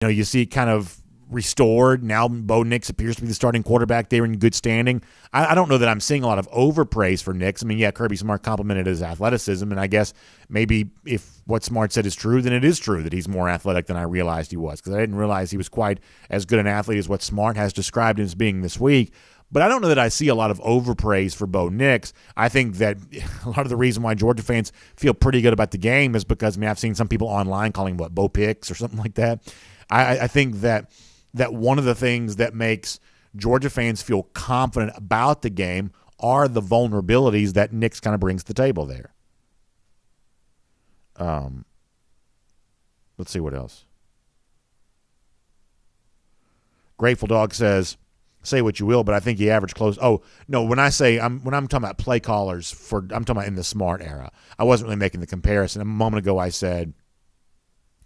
You see it kind of restored. Now Bo Nix appears to be the starting quarterback there in good standing. I don't know that I'm seeing a lot of overpraise for Nix. I mean, yeah, Kirby Smart complimented his athleticism, and I guess maybe if what Smart said is true, then it is true that he's more athletic than I realized he was, because I didn't realize he was quite as good an athlete as what Smart has described him as being this week. But I don't know that I see a lot of overpraise for Bo Nix. I think that a lot of the reason why Georgia fans feel pretty good about the game is because, I've seen some people online calling him, Bo Picks or something like that. I think that one of the things that makes Georgia fans feel confident about the game are the vulnerabilities that Nix kind of brings to the table there. Let's see what else. Grateful Dog says, say what you will, but I think he averaged close. Oh, no, when I'm talking about play callers, I'm talking about in the Smart era. I wasn't really making the comparison. A moment ago I said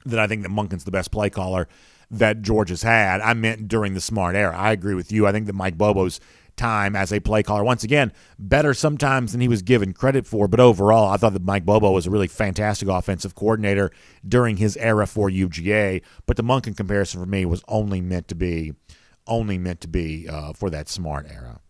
that I think that Monken's the best play caller that Georgia's had. I meant during the Smart era. I agree with you. I think that Mike Bobo's time as a play caller, once again, better sometimes than he was given credit for, but overall, I thought that Mike Bobo was a really fantastic offensive coordinator during his era for UGA, but the Monken comparison for me was only meant to be for that Smart era.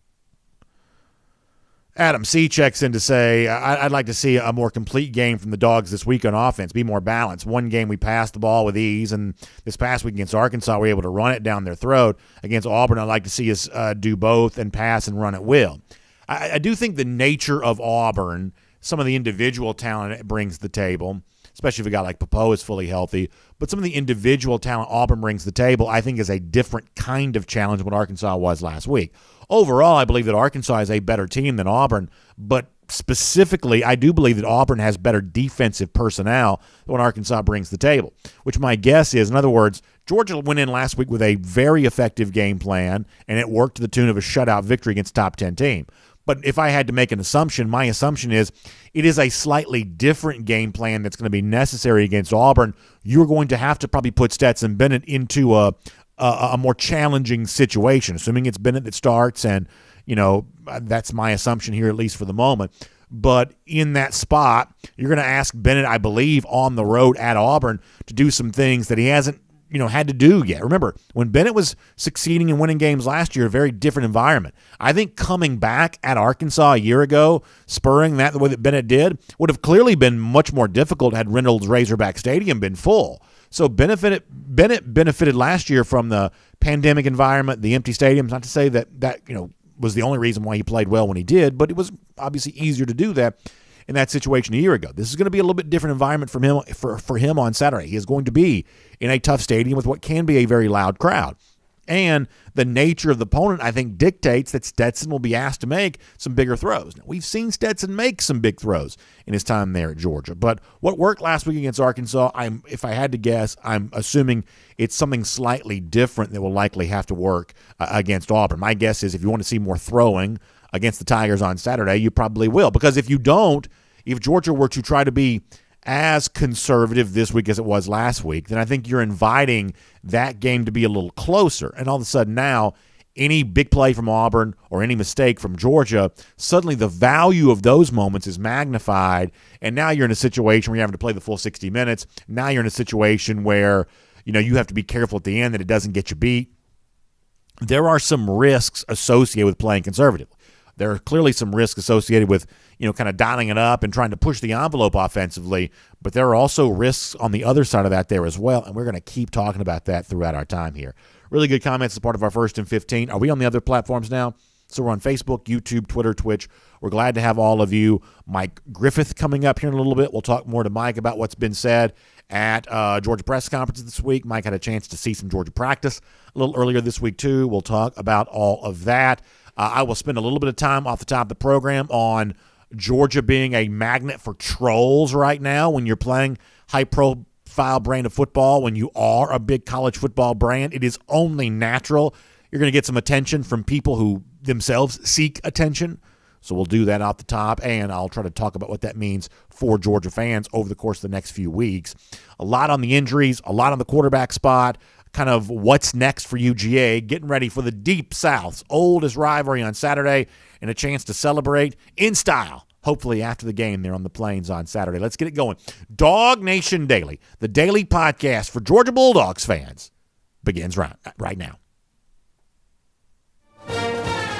Adam C. checks in to say, I'd like to see a more complete game from the Dogs this week on offense, be more balanced. One game we passed the ball with ease, and this past week against Arkansas, we were able to run it down their throat. Against Auburn, I'd like to see us do both and pass and run at will. I do think the nature of Auburn, some of the individual talent it brings to the table, especially if a guy like Popo is fully healthy, but some of the individual talent Auburn brings to the table, I think, is a different kind of challenge than what Arkansas was last week. Overall, I believe that Arkansas is a better team than Auburn, but specifically, I do believe that Auburn has better defensive personnel than what Arkansas brings to the table, which my guess is, in other words, Georgia went in last week with a very effective game plan, and it worked to the tune of a shutout victory against a top 10 team. But if I had to make an assumption, my assumption is it is a slightly different game plan that's going to be necessary against Auburn. You're going to have to probably put Stetson Bennett into a more challenging situation, assuming it's Bennett that starts, and that's my assumption here, at least for the moment. But in that spot, you're going to ask Bennett, I believe, on the road at Auburn to do some things that he hasn't had to do yet. Remember, when Bennett was succeeding and winning games last year, a very different environment. I think coming back at Arkansas a year ago, spurring that the way that Bennett did, would have clearly been much more difficult had Reynolds Razorback Stadium been full. So Bennett benefited last year from the pandemic environment, the empty stadiums. Not to say that was the only reason why he played well when he did, but it was obviously easier to do that in that situation a year ago. This is going to be a little bit different environment for him on Saturday. He is going to be in a tough stadium with what can be a very loud crowd. And the nature of the opponent, I think, dictates that Stetson will be asked to make some bigger throws. Now, we've seen Stetson make some big throws in his time there at Georgia. But what worked last week against Arkansas, if I had to guess, I'm assuming it's something slightly different that will likely have to work against Auburn. My guess is if you want to see more throwing against the Tigers on Saturday, you probably will. Because if you don't, if Georgia were to try to be as conservative this week as it was last week, then I think you're inviting that game to be a little closer. And all of a sudden now, any big play from Auburn or any mistake from Georgia, suddenly the value of those moments is magnified, and now you're in a situation where you're having to play the full 60 minutes. Now you're in a situation where you have to be careful at the end that it doesn't get you beat. There are some risks associated with playing conservative. There are clearly some risks associated with, kind of dialing it up and trying to push the envelope offensively, but there are also risks on the other side of that there as well, and we're going to keep talking about that throughout our time here. Really good comments as part of our First and 15. Are we on the other platforms now? So we're on Facebook, YouTube, Twitter, Twitch. We're glad to have all of you. Mike Griffith coming up here in a little bit. We'll talk more to Mike about what's been said at Georgia press conferences this week. Mike had a chance to see some Georgia practice a little earlier this week, too. We'll talk about all of that. I will spend a little bit of time off the top of the program on Georgia being a magnet for trolls right now when you're playing high-profile brand of football, when you are a big college football brand. It is only natural. You're going to get some attention from people who themselves seek attention. So we'll do that off the top, and I'll try to talk about what that means for Georgia fans over the course of the next few weeks. A lot on the injuries, a lot on the quarterback spot, kind of what's next for UGA, getting ready for the Deep South's oldest rivalry on Saturday, and a chance to celebrate in style, hopefully after the game there on the Plains on Saturday. Let's get it going. DawgNation Daily, the daily podcast for Georgia Bulldogs fans. begins right now.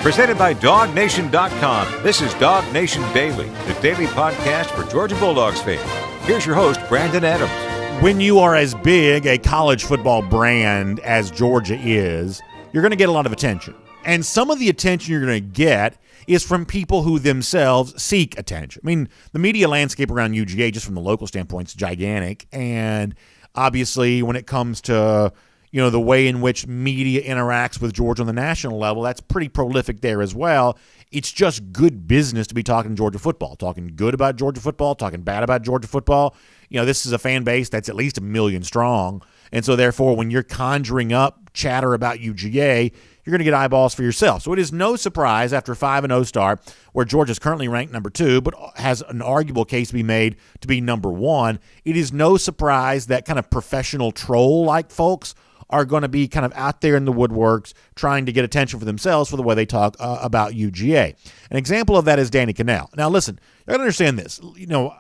Presented by DawgNation.com. This is DawgNation Daily, the daily podcast for Georgia Bulldogs fans. Here's your host, Brandon Adams. When you are as big a college football brand as Georgia is, you're going to get a lot of attention. And some of the attention you're going to get is from people who themselves seek attention. I mean, the media landscape around UGA, just from the local standpoint, is gigantic. And obviously, when it comes to the way in which media interacts with Georgia on the national level, that's pretty prolific there as well. It's just good business to be talking Georgia football, talking good about Georgia football, talking bad about Georgia football. This is a fan base that's at least 1 million strong. And so, therefore, when you're conjuring up chatter about UGA, you're going to get eyeballs for yourself. So it is no surprise after a 5-0 start, where Georgia's currently ranked number 2, but has an arguable case to be made to be number 1. It is no surprise that kind of professional troll-like folks are going to be kind of out there in the woodworks trying to get attention for themselves for the way they talk about UGA. An example of that is Danny Cannell. Now, listen, you got to understand this.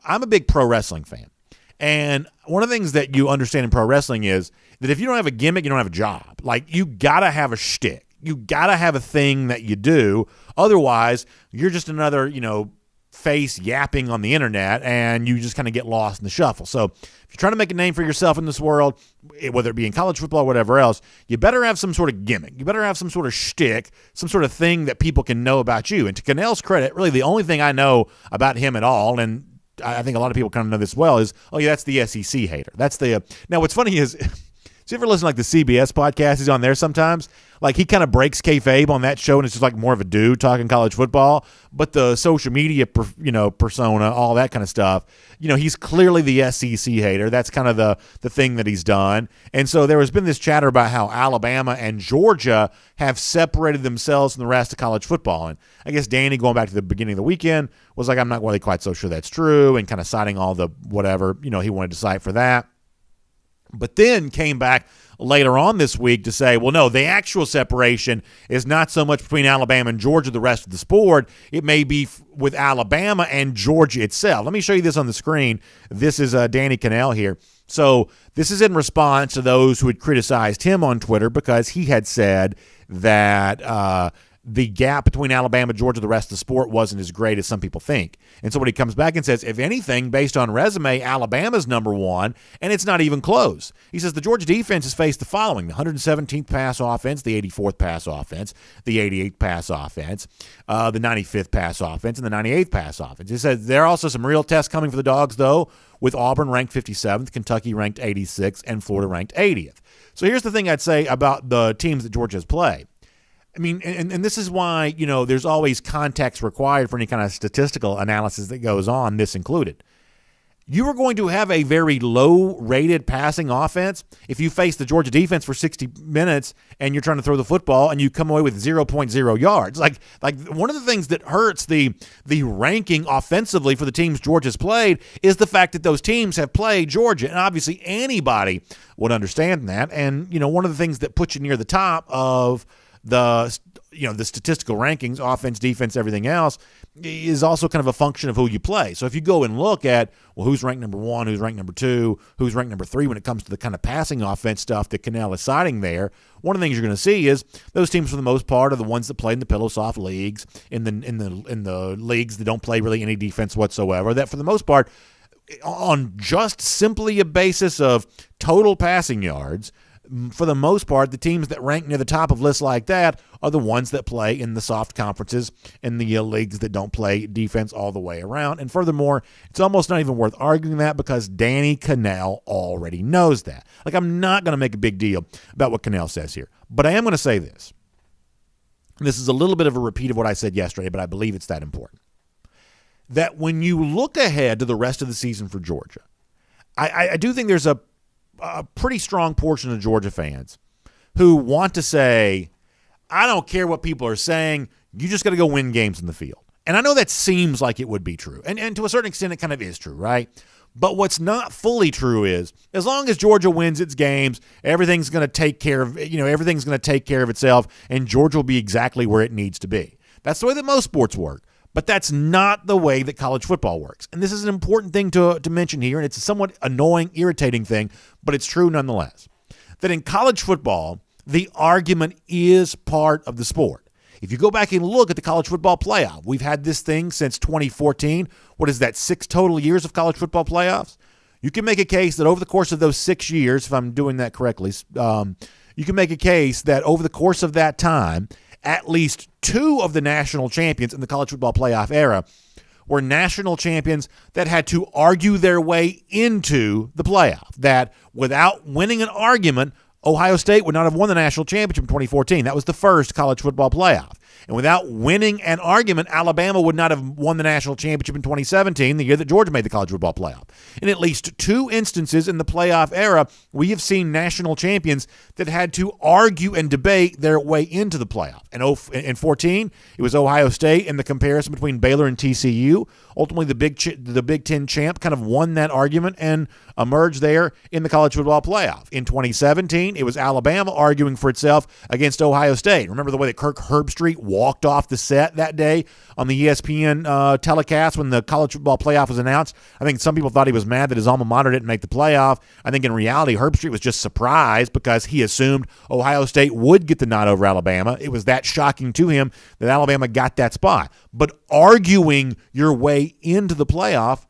I'm a big pro wrestling fan. And one of the things that you understand in pro wrestling is that if you don't have a gimmick, you don't have a job. Like, you got to have a shtick. You got to have a thing that you do. Otherwise, you're just another, face yapping on the internet, and you just kind of get lost in the shuffle. So if you're trying to make a name for yourself in this world, whether it be in college football or whatever else, you better have some sort of gimmick. You better have some sort of shtick, some sort of thing that people can know about you. And to Cannell's credit, really the only thing I know about him at all, and I think a lot of people kind of know this well, is, that's the SEC hater. That's the now what's funny is, do you ever listen to like the CBS podcast? He's on there sometimes. Like, he kind of breaks kayfabe on that show, and it's just like more of a dude talking college football. But the social media, persona, all that kind of stuff, he's clearly the SEC hater. That's kind of the thing that he's done. And so there has been this chatter about how Alabama and Georgia have separated themselves from the rest of college football. And I guess Danny, going back to the beginning of the weekend, was like, I'm not really quite so sure that's true, and kind of citing all the whatever, he wanted to cite for that. But then came back later on this week to say, well, no, the actual separation is not so much between Alabama and Georgia, the rest of the sport. It may be with Alabama and Georgia itself. Let me show you this on the screen. This is Danny Cannell here. So this is in response to those who had criticized him on Twitter because he had said that the gap between Alabama and Georgia, the rest of the sport, wasn't as great as some people think. And so when he comes back and says, if anything, based on resume, Alabama's number 1, and it's not even close. He says the Georgia defense has faced the following: the 117th pass offense, the 84th pass offense, the 88th pass offense, the 95th pass offense, and the 98th pass offense. He says there are also some real tests coming for the Dogs, though, with Auburn ranked 57th, Kentucky ranked 86th, and Florida ranked 80th. So here's the thing I'd say about the teams that Georgia has played. I mean, and this is why, there's always context required for any kind of statistical analysis that goes on, this included. You are going to have a very low-rated passing offense if you face the Georgia defense for 60 minutes and you're trying to throw the football and you come away with 0.0 yards. Like one of the things that hurts the ranking offensively for the teams Georgia's played is the fact that those teams have played Georgia. And obviously anybody would understand that. And, one of the things that puts you near the top of the statistical rankings, offense, defense, everything else, is also kind of a function of who you play. So if you go and look at, well, who's ranked number 1, who's ranked number 2, who's ranked number 3 when it comes to the kind of passing offense stuff that Cannell is citing there, one of the things you're going to see is those teams, for the most part, are the ones that play in the pillow soft leagues, in the leagues that don't play really any defense whatsoever, that for the most part, on just simply a basis of total passing yards, for the most part, the teams that rank near the top of lists like that are the ones that play in the soft conferences and the leagues that don't play defense all the way around. And furthermore, it's almost not even worth arguing that because Danny Cannell already knows that. Like, I'm not going to make a big deal about what Cannell says here, but I am going to say this. This is a little bit of a repeat of what I said yesterday, but I believe it's that important. That when you look ahead to the rest of the season for Georgia, I do think there's a pretty strong portion of Georgia fans who want to say, I don't care what people are saying, you just got to go win games in the field. And I know that seems like it would be true. And to a certain extent, it kind of is true, right? But what's not fully true is, as long as Georgia wins its games, everything's going to take care of, everything's going to take care of itself, and Georgia will be exactly where it needs to be. That's the way that most sports work. But that's not the way that college football works. And this is an important thing to mention here, and it's a somewhat annoying, irritating thing, but it's true nonetheless. that in college football, the argument is part of the sport. If you go back and look at the college football playoff, we've had this thing since 2014. What is that, 6 total years of college football playoffs? You can make a case that over the course of those 6 years, if I'm doing that correctly, you can make a case that over the course of that time, at least 2 of the national champions in the college football playoff era were national champions that had to argue their way into the playoff, that without winning an argument, Ohio State would not have won the national championship in 2014. That was the first college football playoff. And without winning an argument, Alabama would not have won the national championship in 2017, the year that Georgia made the college football playoff. In at least 2 instances in the playoff era, we have seen national champions that had to argue and debate their way into the playoff. And in 14, it was Ohio State and the comparison between Baylor and TCU. Ultimately, the Big Ten champ kind of won that argument and emerged there in the college football playoff. In 2017, it was Alabama arguing for itself against Ohio State. Remember the way that Kirk Herbstreit walked off the set that day on the ESPN telecast when the college football playoff was announced? I think some people thought he was mad that his alma mater didn't make the playoff. I think in reality, Herbstreit was just surprised because he assumed Ohio State would get the nod over Alabama. It was that shocking to him that Alabama got that spot. But arguing your way into the playoff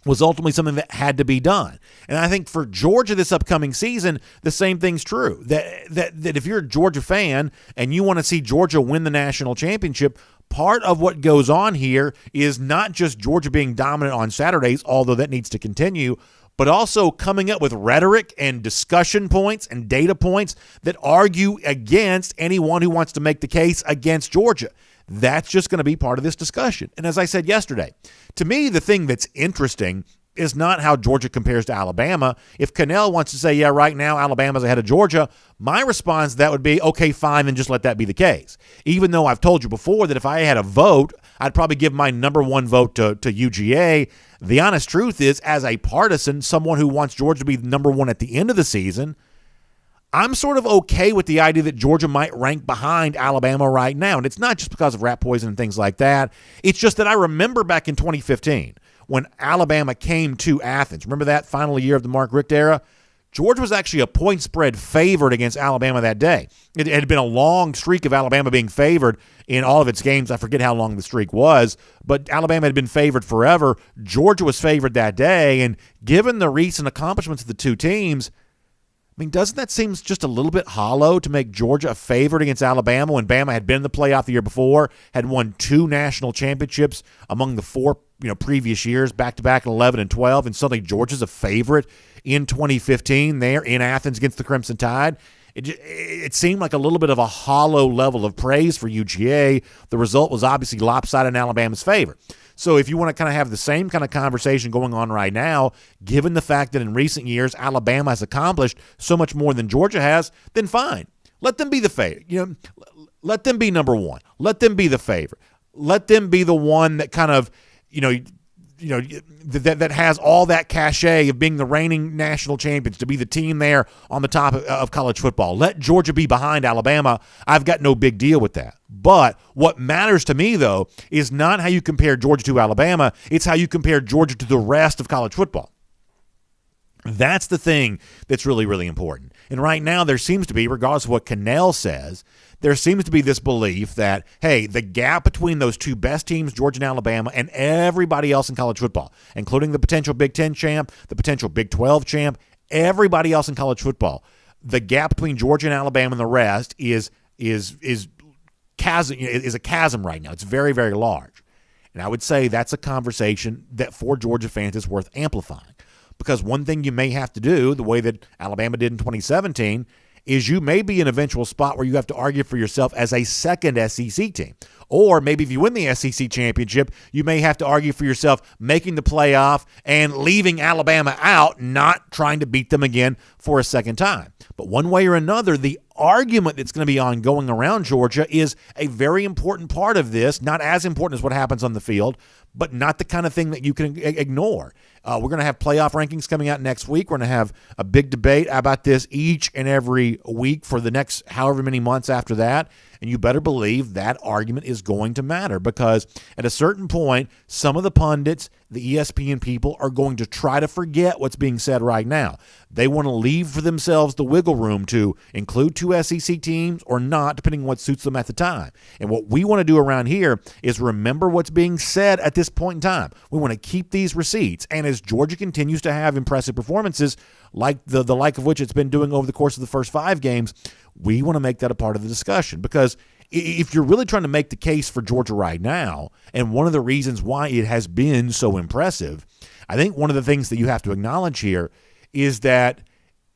was ultimately something that had to be done. And I think for Georgia this upcoming season, the same thing's true. That if you're a Georgia fan and you want to see Georgia win the national championship, part of what goes on here is not just Georgia being dominant on Saturdays, although that needs to continue, but also coming up with rhetoric and discussion points and data points that argue against anyone who wants to make the case against Georgia. That's just going to be part of this discussion. And as I said yesterday, to me, the thing that's interesting is not how Georgia compares to Alabama. If Cannell wants to say, yeah, right now Alabama's ahead of Georgia, my response to that would be, okay, fine, then just let that be the case. Even though I've told you before that if I had a vote, I'd probably give my number 1 vote to UGA. The honest truth is, as a partisan, someone who wants Georgia to be number 1 at the end of the season, I'm sort of okay with the idea that Georgia might rank behind Alabama right now. And it's not just because of rat poison and things like that. It's just that I remember back in 2015 when Alabama came to Athens. Remember that final year of the Mark Richt era? Georgia was actually a point spread favorite against Alabama that day. It had been a long streak of Alabama being favored in all of its games. I forget how long the streak was, but Alabama had been favored forever. Georgia was favored that day, and given the recent accomplishments of the two teams, I mean, doesn't that seem just a little bit hollow to make Georgia a favorite against Alabama when Bama had been in the playoff the year before, had won 2 national championships among the 4 previous years, back-to-back in 11 and 12, and suddenly Georgia's a favorite in 2015 there in Athens against the Crimson Tide? It seemed like a little bit of a hollow level of praise for UGA. The result was obviously lopsided in Alabama's favor. So if you want to kind of have the same kind of conversation going on right now, given the fact that in recent years Alabama has accomplished so much more than Georgia has, then fine. Let them be the favorite. Let them be number 1. Let them be the favorite. Let them be the one that kind of, that has all that cachet of being the reigning national champions, to be the team there on the top of college football. Let Georgia be behind Alabama. I've got no big deal with that. But what matters to me, though, is not how you compare Georgia to Alabama. It's how you compare Georgia to the rest of college football. That's the thing that's really, really important. And right now there seems to be, regardless of what Cannell says, there seems to be this belief that, hey, the gap between those 2 best teams, Georgia and Alabama, and everybody else in college football, including the potential Big Ten champ, the potential Big 12 champ, everybody else in college football, the gap between Georgia and Alabama and the rest is a chasm right now. It's very, very large. And I would say that's a conversation that for Georgia fans is worth amplifying. Because one thing you may have to do, the way that Alabama did in 2017, is you may be in an eventual spot where you have to argue for yourself as a second SEC team. Or maybe if you win the SEC championship, you may have to argue for yourself making the playoff and leaving Alabama out, not trying to beat them again for a second time. But one way or another, the argument that's going to be ongoing around Georgia is a very important part of this, not as important as what happens on the field, but not the kind of thing that you can ignore. We're going to have playoff rankings coming out next week. We're going to have a big debate about this each and every week for the next however many months after that. And you better believe that argument is going to matter, because at a certain point, some of the pundits, the ESPN people, are going to try to forget what's being said right now. They want to leave for themselves the wiggle room to include 2 SEC teams or not, depending on what suits them at the time. And what we want to do around here is remember what's being said at this point in time. We want to keep these receipts. And as Georgia continues to have impressive performances, like the like of which it's been doing over the course of the first 5 games, we want to make that a part of the discussion. Because if you're really trying to make the case for Georgia right now, and one of the reasons why it has been so impressive, I think one of the things that you have to acknowledge here is that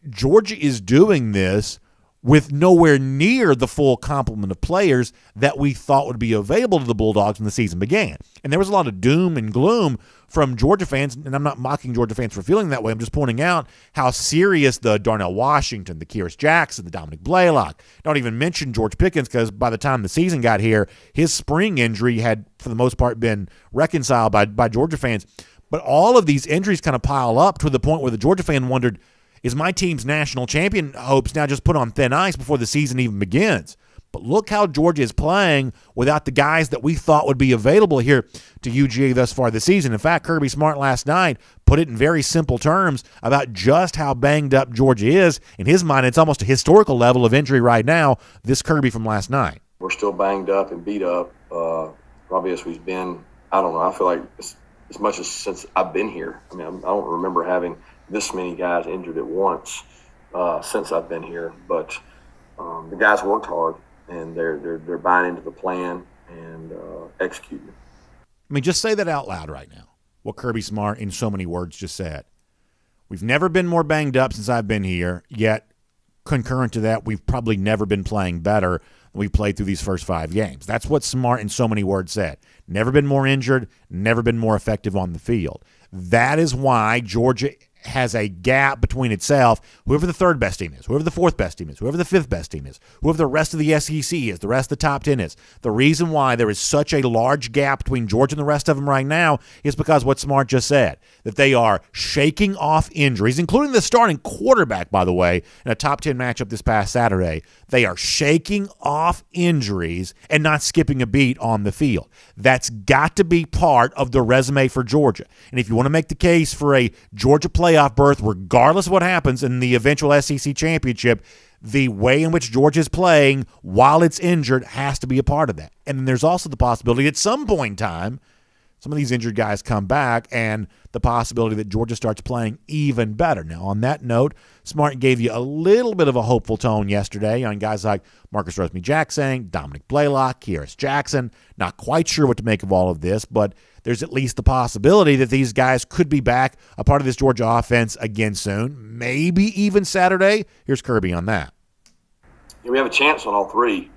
Georgia is doing this with nowhere near the full complement of players that we thought would be available to the Bulldogs when the season began. And there was a lot of doom and gloom from Georgia fans, and I'm not mocking Georgia fans for feeling that way. I'm just pointing out how serious the Darnell Washington, the Kyrus Jackson, the Dominic Blaylock, don't even mention George Pickens, because by the time the season got here, his spring injury had, for the most part, been reconciled by Georgia fans. But all of these injuries kind of pile up to the point where the Georgia fan wondered, is my team's national champion hopes now just put on thin ice before the season even begins? But look how Georgia is playing without the guys that we thought would be available here to UGA thus far this season. In fact, Kirby Smart last night put it in very simple terms about just how banged up Georgia is. In his mind, it's almost a historical level of injury right now, this Kirby from last night. We're still banged up and beat up, probably as we've been, I don't know, I feel like as much as since I've been here. I mean, I don't remember having this many guys injured at once since I've been here, but the guys worked hard, and they're buying into the plan and executing it. I mean, just say that out loud right now, what Kirby Smart in so many words just said. We've never been more banged up since I've been here, yet concurrent to that, we've probably never been playing better than we played through these first 5 games. That's what Smart in so many words said. Never been more injured, never been more effective on the field. That is why Georgia has a gap between itself, whoever the 3rd best team is, whoever the 4th best team is, whoever the 5th best team is, whoever the rest of the SEC is, the rest of the top 10 is. The reason why there is such a large gap between Georgia and the rest of them right now is because what Smart just said, that they are shaking off injuries, including the starting quarterback, by the way, in a top 10 matchup this past Saturday. They are shaking off injuries and not skipping a beat on the field. That's got to be part of the resume for Georgia. And if you want to make the case for a Georgia playoff berth, regardless of what happens in the eventual SEC championship, the way in which Georgia is playing while it's injured has to be a part of that. And then there's also the possibility at some point in time, some of these injured guys come back, and the possibility that Georgia starts playing even better. Now, on that note, Smart gave you a little bit of a hopeful tone yesterday on guys like Marcus Rosemy-Jacksaint, Dominic Blaylock, Kyrus Jackson. Not quite sure what to make of all of this, but there's at least the possibility that these guys could be back, a part of this Georgia offense again soon, maybe even Saturday. Here's Kirby on that. Yeah, we have a chance on all 3.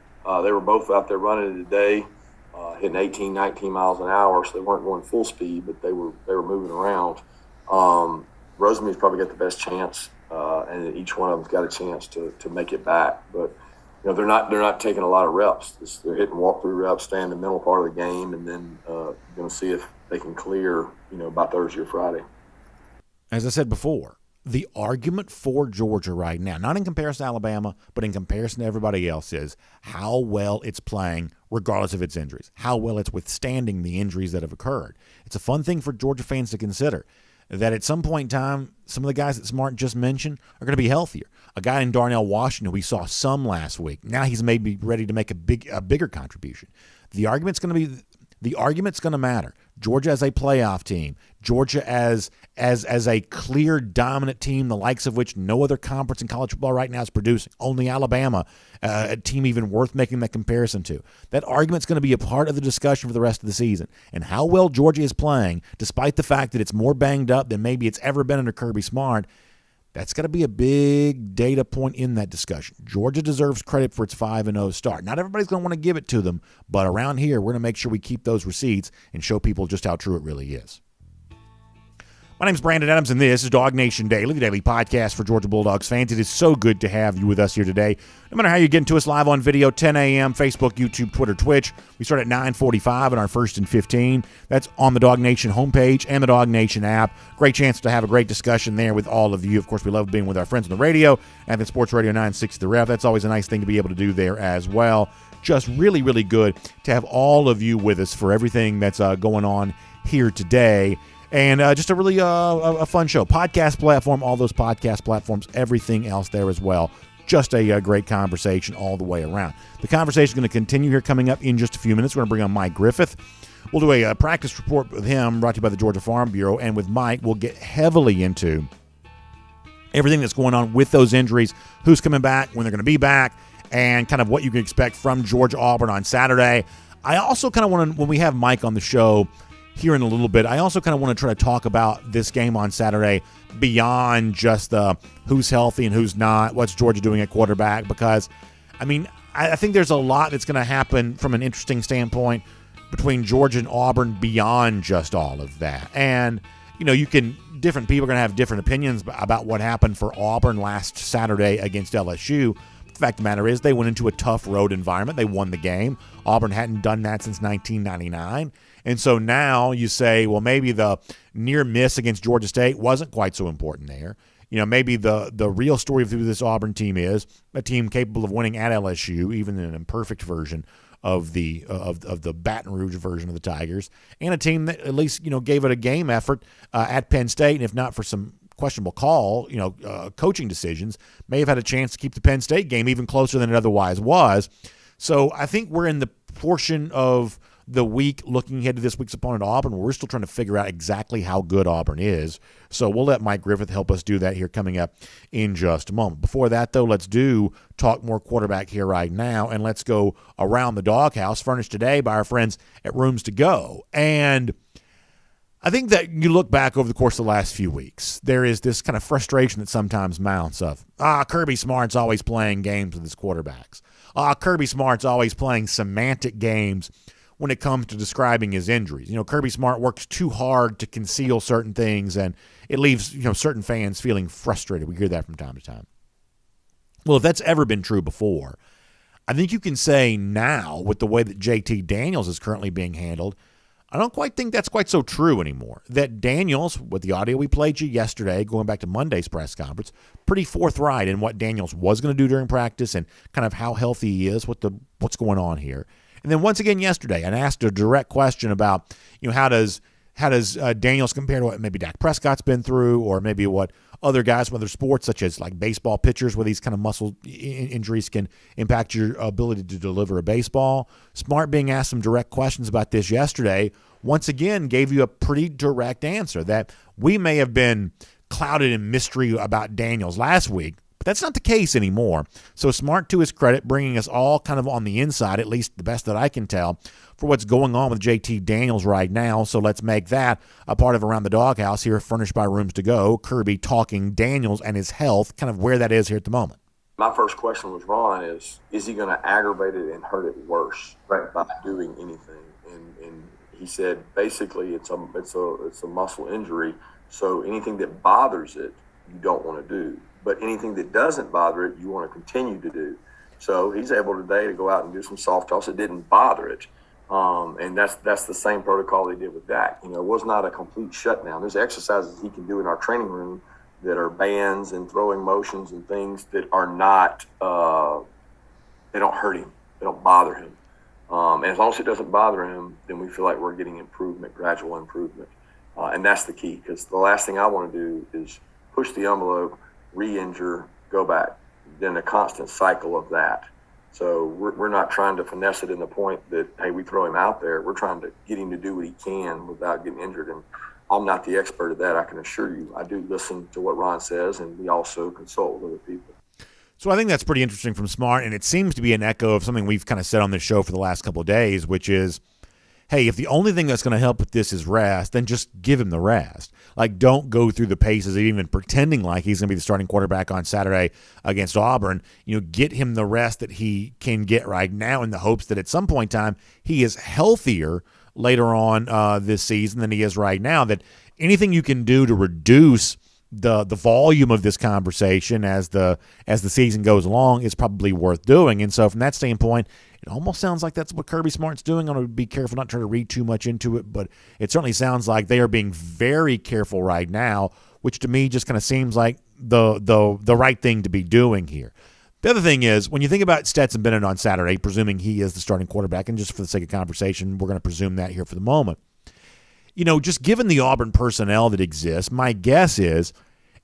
They were both out there running today, hitting 18, 19 miles an hour, so they weren't going full speed, but they were moving around. Rosemy's probably got the best chance, and each one of them's got a chance to make it back. But you know, they're not taking a lot of reps. They're hitting walkthrough reps, staying in the middle part of the game, and then going to see if they can clear, by Thursday or Friday. As I said before, the argument for Georgia right now, not in comparison to Alabama, but in comparison to everybody else, is how well it's playing regardless of its injuries, how well it's withstanding the injuries that have occurred. It's a fun thing for Georgia fans to consider, that at some point in time, some of the guys that Smart just mentioned are going to be healthier. A guy in Darnell Washington, we saw some last week. Now he's maybe ready to make a bigger contribution. The argument's going to matter. Georgia as a playoff team, Georgia as a clear dominant team, the likes of which no other conference in college football right now is producing. Only Alabama, a team even worth making that comparison to. That argument's going to be a part of the discussion for the rest of the season. And how well Georgia is playing, despite the fact that it's more banged up than maybe it's ever been under Kirby Smart, that's got to be a big data point in that discussion. Georgia deserves credit for its 5-0 start. Not everybody's going to want to give it to them, but around here, we're going to make sure we keep those receipts and show people just how true it really is. My name's Brandon Adams, and this is DawgNation Daily, the daily podcast for Georgia Bulldogs fans. It is so good to have you with us here today. No matter how you're getting to us live on video, 10 a.m., Facebook, YouTube, Twitter, Twitch. We start at 9:45 in our first and 15. That's on the DawgNation homepage and the DawgNation app. Great chance to have a great discussion there with all of you. Of course, we love being with our friends on the radio and then Sports Radio 960 The Ref. That's always a nice thing to be able to do there as well. Just really, really good to have all of you with us for everything that's going on here today. And just a really a fun show. Podcast platform, all those podcast platforms, everything else there as well. Just a great conversation all the way around. The conversation is going to continue here coming up in just a few minutes. We're going to bring on Mike Griffith. We'll do a practice report with him, brought to you by the Georgia Farm Bureau. And with Mike, we'll get heavily into everything that's going on with those injuries, who's coming back, when they're going to be back, and kind of what you can expect from Georgia-Auburn on Saturday. I also kind of want to, when we have Mike on the show here in a little bit, I also kind of want to try to talk about this game on Saturday beyond just the who's healthy and who's not, what's Georgia doing at quarterback, because, I mean, I think there's a lot that's going to happen from an interesting standpoint between Georgia and Auburn beyond just all of that. And, you know, different people are going to have different opinions about what happened for Auburn last Saturday against LSU. The fact of the matter is they went into a tough road environment. They won the game. Auburn hadn't done that since 1999. And so now you say, well, maybe the near miss against Georgia State wasn't quite so important there. You know, maybe the real story of who this Auburn team is, a team capable of winning at LSU, even in an imperfect version of the Baton Rouge version of the Tigers, and a team that at least, you know, gave it a game effort at Penn State, and if not for some questionable coaching decisions, may have had a chance to keep the Penn State game even closer than it otherwise was. So I think we're in the portion of the week looking ahead to this week's opponent, Auburn, where we're still trying to figure out exactly how good Auburn is. So we'll let Mike Griffith help us do that here coming up in just a moment. Before that, though, let's talk more quarterback here right now, and let's go around the doghouse, furnished today by our friends at Rooms to Go. And I think that you look back over the course of the last few weeks, there is this kind of frustration that sometimes mounts of, Kirby Smart's always playing games with his quarterbacks. Kirby Smart's always playing semantic games when it comes to describing his injuries. You know, Kirby Smart works too hard to conceal certain things, and it leaves, you know, certain fans feeling frustrated. We hear that from time to time. Well, if that's ever been true before, I think you can say now, with the way that JT Daniels is currently being handled, I don't quite think that's quite so true anymore. That Daniels, with the audio we played you yesterday, going back to Monday's press conference, pretty forthright in what Daniels was going to do during practice and kind of how healthy he is, what's going on here. And then once again yesterday, I asked a direct question about, you know, how does Daniels compare to what maybe Dak Prescott's been through, or maybe what other guys from other sports, such as like baseball pitchers, where these kind of muscle injuries can impact your ability to deliver a baseball. Smart, being asked some direct questions about this yesterday, once again gave you a pretty direct answer that we may have been clouded in mystery about Daniels last week, but that's not the case anymore. So Smart, to his credit, bringing us all kind of on the inside, at least the best that I can tell, for what's going on with JT Daniels right now. So let's make that a part of Around the Doghouse here, furnished by Rooms to Go. Kirby talking Daniels and his health, kind of where that is here at the moment. My first question was, Ron, is he going to aggravate it and hurt it worse by doing anything? And he said basically it's a muscle injury, so anything that bothers it you don't want to do, but anything that doesn't bother it you want to continue to do. So he's able today to go out and do some soft toss. It didn't bother it. And that's the same protocol they did with Dak. You know, it was not a complete shutdown. There's exercises he can do in our training room that are bands and throwing motions and things that are not, they don't hurt him. They don't bother him. And as long as it doesn't bother him, then we feel like we're getting improvement, gradual improvement. And that's the key, because the last thing I want to do is push the envelope, re-injure, go back. Then a constant cycle of that. So we're not trying to finesse it in the point that, hey, we throw him out there. We're trying to get him to do what he can without getting injured. And I'm not the expert at that, I can assure you. I do listen to what Ron says, and we also consult with other people. So I think that's pretty interesting from Smart, and it seems to be an echo of something we've kind of said on this show for the last couple of days, which is, hey, if the only thing that's going to help with this is rest, then just give him the rest. Like, don't go through the paces of even pretending like he's going to be the starting quarterback on Saturday against Auburn. You know, get him the rest that he can get right now in the hopes that at some point in time he is healthier later on this season than he is right now, that anything you can do to reduce the volume of this conversation as the season goes along is probably worth doing. And so from that standpoint, it almost sounds like that's what Kirby Smart's doing. I'm going to be careful not trying to read too much into it, but it certainly sounds like they are being very careful right now, which to me just kind of seems like the right thing to be doing here. The other thing is, when you think about Stetson Bennett on Saturday, presuming he is the starting quarterback, and just for the sake of conversation, we're going to presume that here for the moment, just given the Auburn personnel that exists, my guess is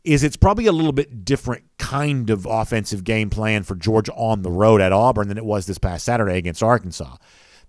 it's probably a little bit different kind of offensive game plan for Georgia on the road at Auburn than it was this past Saturday against Arkansas.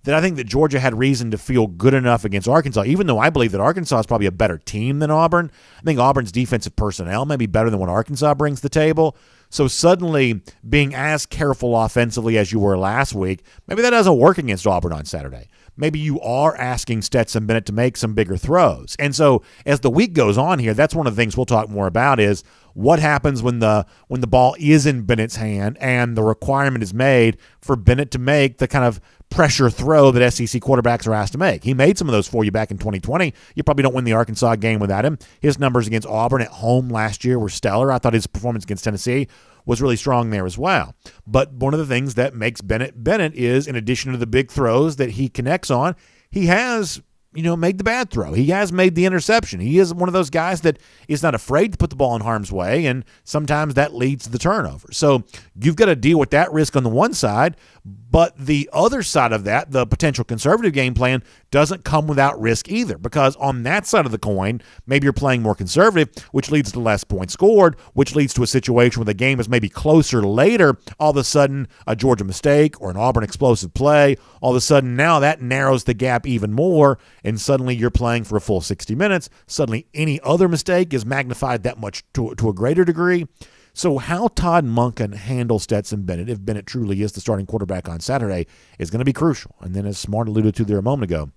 That I think that Georgia had reason to feel good enough against Arkansas, even though I believe that Arkansas is probably a better team than Auburn. I think Auburn's defensive personnel may be better than what Arkansas brings to the table. So suddenly being as careful offensively as you were last week, maybe that doesn't work against Auburn on Saturday. Maybe you are asking Stetson Bennett to make some bigger throws. And so as the week goes on here, that's one of the things we'll talk more about is what happens when the ball is in Bennett's hand and the requirement is made for Bennett to make the kind of pressure throw that SEC quarterbacks are asked to make. He made some of those for you back in 2020. You probably don't win the Arkansas game without him. His numbers against Auburn at home last year were stellar. I thought his performance against Tennessee was really strong there as well. But one of the things that makes Bennett is, in addition to the big throws that he connects on, he has made the bad throw. He has made the interception. He is one of those guys that is not afraid to put the ball in harm's way, and sometimes that leads to the turnover. So you've got to deal with that risk on the one side, but the other side of that, the potential conservative game plan, doesn't come without risk either, because on that side of the coin, maybe you're playing more conservative, which leads to less points scored, which leads to a situation where the game is maybe closer later. All of a sudden, a Georgia mistake or an Auburn explosive play, all of a sudden now that narrows the gap even more, and suddenly you're playing for a full 60 minutes. Suddenly any other mistake is magnified that much to a greater degree. So how Todd Monken handles Stetson Bennett, if Bennett truly is the starting quarterback on Saturday, is going to be crucial. And then as Smart alluded to there a moment ago,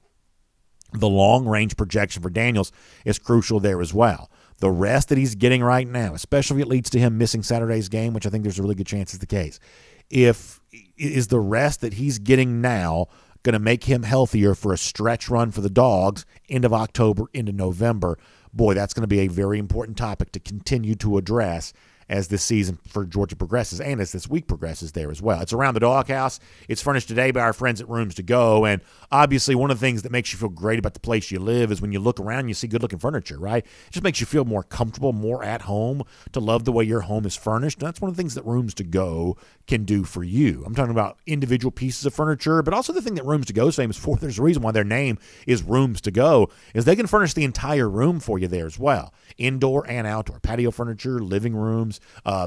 the long-range projection for Daniels is crucial there as well. The rest that he's getting right now, especially if it leads to him missing Saturday's game, which I think there's a really good chance is the case, is the rest that he's getting now going to make him healthier for a stretch run for the Dogs end of October into November? Boy, that's going to be a very important topic to continue to address as this season for Georgia progresses and as this week progresses there as well. It's around the Dawghouse. It's furnished today by our friends at Rooms to Go, and obviously one of the things that makes you feel great about the place you live is when you look around and you see good-looking furniture, right? It just makes you feel more comfortable, more at home, to love the way your home is furnished. And that's one of the things that Rooms to Go can do for you. I'm talking about individual pieces of furniture, but also the thing that Rooms to Go is famous for, there's a reason why their name is Rooms to Go, is they can furnish the entire room for you there as well. Indoor and outdoor, patio furniture, living rooms,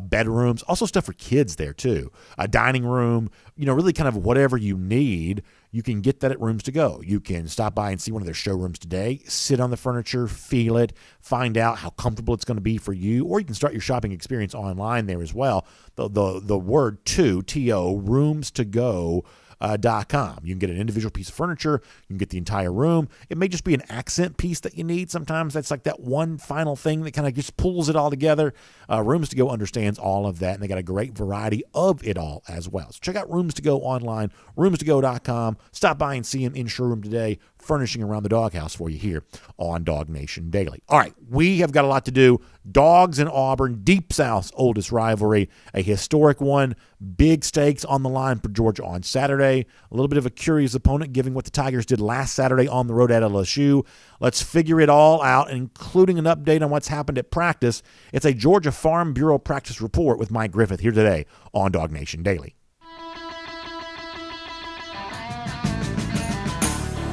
bedrooms, also stuff for kids there too. A dining room, really kind of whatever you need, you can get that at Rooms to Go. You can stop by and see one of their showrooms today, sit on the furniture, feel it, find out how comfortable it's going to be for you, or you can start your shopping experience online there as well. The word T-O, roomstogo.com. You can get an individual piece of furniture. You can get the entire room. It may just be an accent piece that you need. Sometimes that's like that one final thing that kind of just pulls it all together. Rooms to Go understands all of that, and they got a great variety of it all as well. So check out Rooms to Go online, roomstogo.com. Stop by and see them in showroom today, furnishing around the Doghouse for you here on DawgNation Daily. All right, we have got a lot to do. Dogs and Auburn, Deep South's oldest rivalry, a historic one, big stakes on the line for Georgia on Saturday. A little bit of a curious opponent, given what the Tigers did last Saturday on the road at LSU. Let's figure it all out, including an update on what's happened at practice. It's a Georgia Farm Bureau practice report with Mike Griffith here today on DawgNation Daily.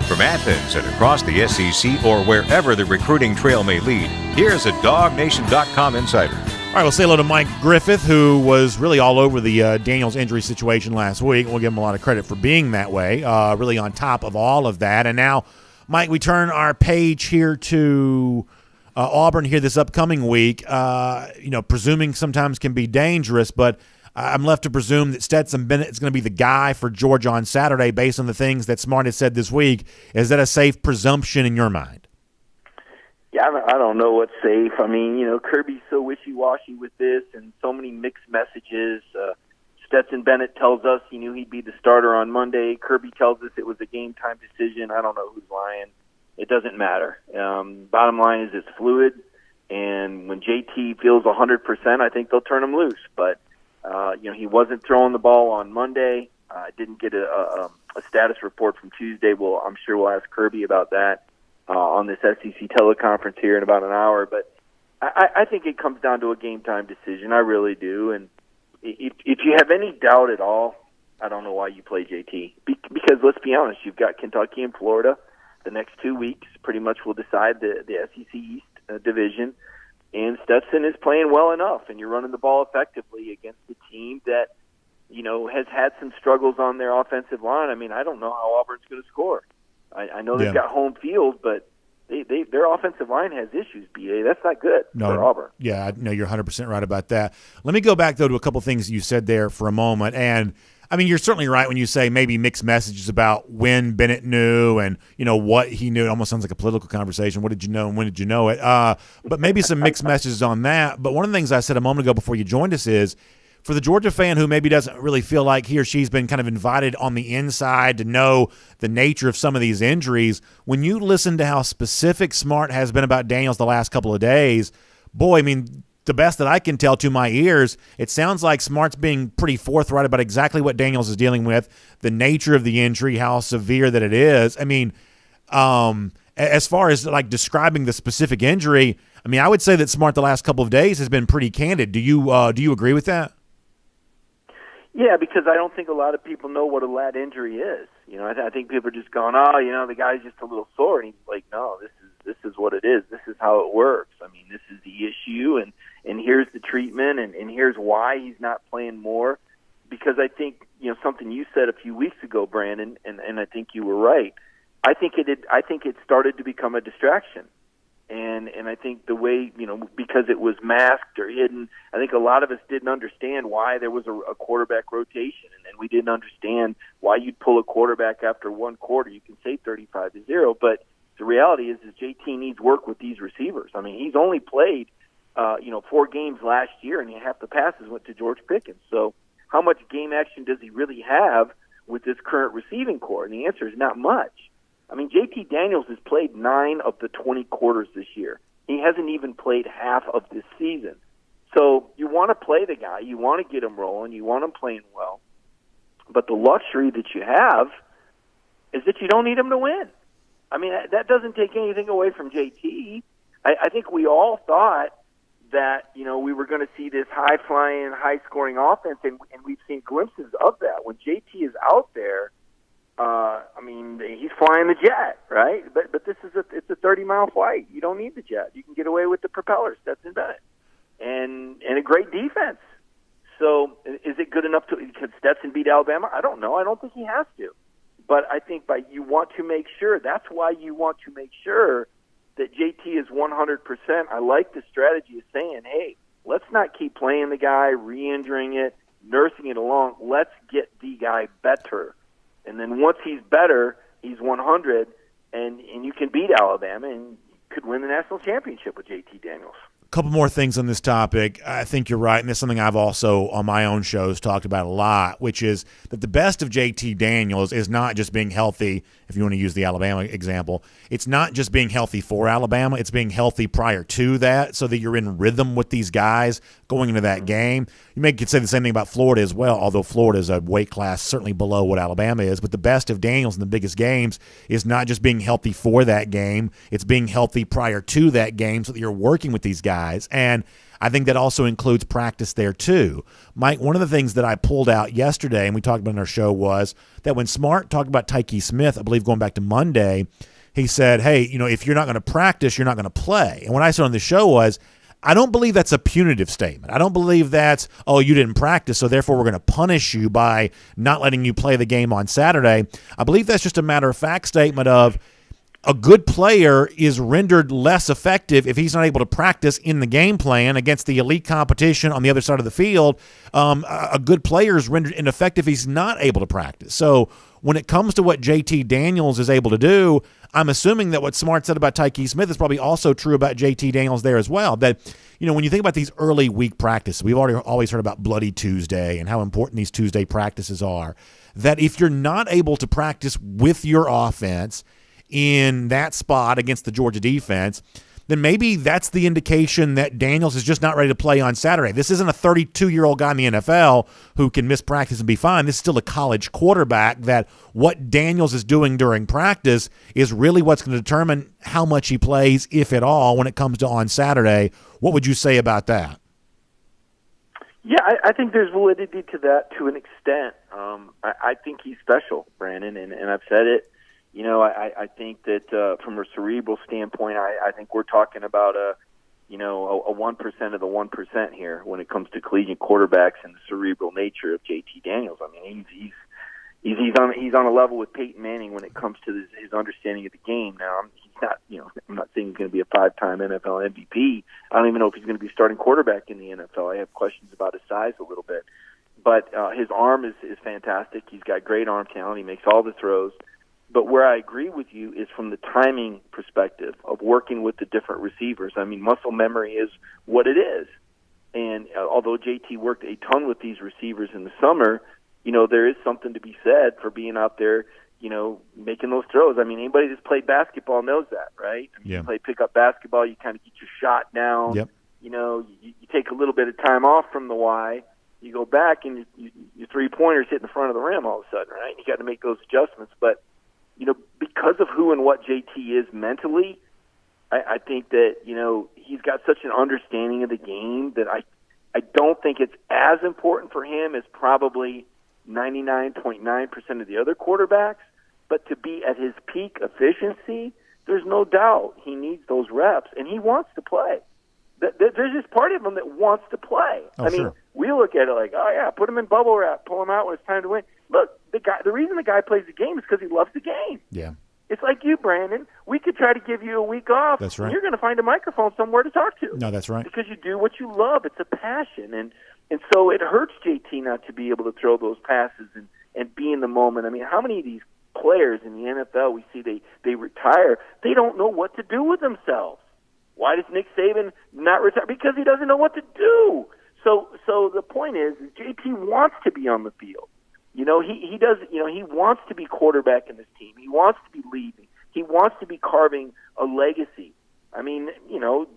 From Athens and across the SEC or wherever the recruiting trail may lead, here's a DawgNation.com insider. All right, we'll say hello to Mike Griffith, who was really all over the Daniels injury situation last week. We'll give him a lot of credit for being that way, really on top of all of that. And now, Mike, we turn our page here to Auburn here this upcoming week. Presuming sometimes can be dangerous, but I'm left to presume that Stetson Bennett is going to be the guy for Georgia on Saturday based on the things that Smart has said this week. Is that a safe presumption in your mind? Yeah, I don't know what's safe. I mean, Kirby's so wishy-washy with this and so many mixed messages. Stetson Bennett tells us he knew he'd be the starter on Monday. Kirby tells us it was a game-time decision. I don't know who's lying. it doesn't matter. Bottom line is it's fluid, and when JT feels 100%, I think they'll turn him loose. But he wasn't throwing the ball on Monday. Didn't get a status report from Tuesday. Well, I'm sure we'll ask Kirby about that on this SEC teleconference here in about an hour. But I think it comes down to a game-time decision. I really do. And if you have any doubt at all, I don't know why you play JT. Because let's be honest, you've got Kentucky and Florida. The next 2 weeks pretty much will decide the SEC East division. And Stetson is playing well enough, and you're running the ball effectively against a team that, has had some struggles on their offensive line. I mean, I don't know how Auburn's going to score. I know they've got home field, but their offensive line has issues, B.A. That's not good for Auburn. Yeah, no, you're 100% right about that. Let me go back, though, to a couple things you said there for a moment. And, I mean, you're certainly right when you say maybe mixed messages about when Bennett knew and, what he knew. It almost sounds like a political conversation. What did you know and when did you know it? But maybe some mixed messages on that. But one of the things I said a moment ago before you joined us is, for the Georgia fan who maybe doesn't really feel like he or she's been kind of invited on the inside to know the nature of some of these injuries, when you listen to how specific Smart has been about Daniels the last couple of days, boy, I mean, the best that I can tell to my ears, it sounds like Smart's being pretty forthright about exactly what Daniels is dealing with, the nature of the injury, how severe that it is. I mean, as far as like describing the specific injury, I mean, I would say that Smart the last couple of days has been pretty candid. Do you agree with that? Yeah, because I don't think a lot of people know what a lat injury is. I think people are just going, the guy's just a little sore. And he's like, no, this is what it is. This is how it works. I mean, this is the issue, and here's the treatment, and here's why he's not playing more. Because I think, something you said a few weeks ago, Brandon, and I think you were right. I think it started to become a distraction. And I think the way, because it was masked or hidden, I think a lot of us didn't understand why there was a quarterback rotation. And we didn't understand why you'd pull a quarterback after one quarter. You can say 35-0, but the reality is JT needs work with these receivers. I mean, he's only played, 4 games last year, and half the passes went to George Pickens. So how much game action does he really have with this current receiving core? And the answer is not much. I mean, JT Daniels has played 9 of the 20 quarters this year. He hasn't even played half of this season. So you want to play the guy. You want to get him rolling. You want him playing well. But the luxury that you have is that you don't need him to win. I mean, that doesn't take anything away from JT. I think we all thought that, we were going to see this high-flying, high-scoring offense, and we've seen glimpses of that. When JT is out there, he's flying the jet, right? But this is it's a 30-mile flight. You don't need the jet. You can get away with the propellers. Stetson Bennett, and a great defense. So is it good enough could Stetson beat Alabama? I don't know. I don't think he has to. But I think you want to make sure. That's why you want to make sure that JT is 100%. I like the strategy of saying, hey, let's not keep playing the guy, re-injuring it, nursing it along. Let's get the guy better. And then once he's better, he's 100, and you can beat Alabama and could win the national championship with JT Daniels. A couple more things on this topic. I think you're right, and it's something I've also on my own shows talked about a lot, which is that the best of JT Daniels is not just being healthy, if you want to use the Alabama example. It's not just being healthy for Alabama. It's being healthy prior to that so that you're in rhythm with these guys going into that game. You could say the same thing about Florida as well, although Florida is a weight class certainly below what Alabama is. But the best of Daniels in the biggest games is not just being healthy for that game. It's being healthy prior to that game so that you're working with these guys. And I think that also includes practice there too. Mike, one of the things that I pulled out yesterday, and we talked about in our show, was that when Smart talked about Tyke Smith, I believe going back to Monday, he said, hey, if you're not going to practice, you're not going to play. And what I said on the show was, I don't believe that's a punitive statement. I don't believe that's, you didn't practice, so therefore we're going to punish you by not letting you play the game on Saturday. I believe that's just a matter-of-fact statement of, a good player is rendered less effective if he's not able to practice in the game plan against the elite competition on the other side of the field. A good player is rendered ineffective if he's not able to practice. So when it comes to what JT Daniels is able to do, I'm assuming that what Smart said about Tyke Smith is probably also true about JT Daniels there as well. That, when you think about these early week practices, we've always heard about Bloody Tuesday and how important these Tuesday practices are, that if you're not able to practice with your offense, in that spot against the Georgia defense, then maybe that's the indication that Daniels is just not ready to play on Saturday. This isn't a 32-year-old guy in the NFL who can miss practice and be fine. This is still a college quarterback that what Daniels is doing during practice is really what's going to determine how much he plays, if at all, when it comes to on Saturday. What would you say about that? Yeah, I think there's validity to that to an extent. I think he's special, Brandon, and I've said it. You know, I think that from a cerebral standpoint, I think we're talking about a 1% of the 1% here when it comes to collegiate quarterbacks and the cerebral nature of JT Daniels. I mean, he's on a level with Peyton Manning when it comes to his understanding of the game. Now, he's not, I'm not saying he's going to be a 5-time NFL MVP. I don't even know if he's going to be starting quarterback in the NFL. I have questions about his size a little bit, but his arm is fantastic. He's got great arm talent. He makes all the throws. But where I agree with you is from the timing perspective of working with the different receivers. I mean, muscle memory is what it is. And although JT worked a ton with these receivers in the summer, there is something to be said for being out there, making those throws. I mean, anybody that's played basketball knows that, right? I mean, yeah. You play pickup basketball, you kind of get your shot down. Yep. You take a little bit of time off from the Y. You go back and your three-pointers hit in the front of the rim all of a sudden, right? You got to make those adjustments. But because of who and what JT is mentally, I think that, he's got such an understanding of the game that I don't think it's as important for him as probably 99.9% of the other quarterbacks. But to be at his peak efficiency, there's no doubt he needs those reps, and he wants to play. There's this part of him that wants to play. Oh, sure. We look at it like, oh, yeah, put him in bubble wrap, pull him out when it's time to win. Look, the reason the guy plays the game is because he loves the game. Yeah. It's like you, Brandon. We could try to give you a week off. That's right. And you're going to find a microphone somewhere to talk to. No, that's right. Because you do what you love. It's a passion. And so it hurts JT not to be able to throw those passes and be in the moment. I mean, how many of these players in the NFL we see they retire, they don't know what to do with themselves. Why does Nick Saban not retire? Because he doesn't know what to do. So the point is JT wants to be on the field. He does. He wants to be quarterback in this team. He wants to be leading. He wants to be carving a legacy. I mean,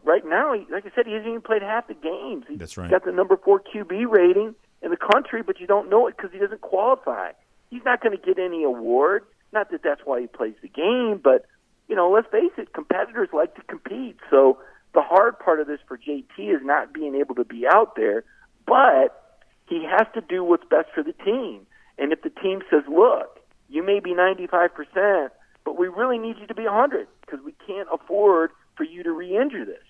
right now, like I said, he hasn't even played half the games. That's right. He's got the number 4 QB rating in the country, but you don't know it because he doesn't qualify. He's not going to get any award. Not that that's why he plays the game, but let's face it, competitors like to compete. So the hard part of this for JT is not being able to be out there, but he has to do what's best for the team. And if the team says, look, you may be 95%, but we really need you to be 100 because we can't afford for you to re-injure this.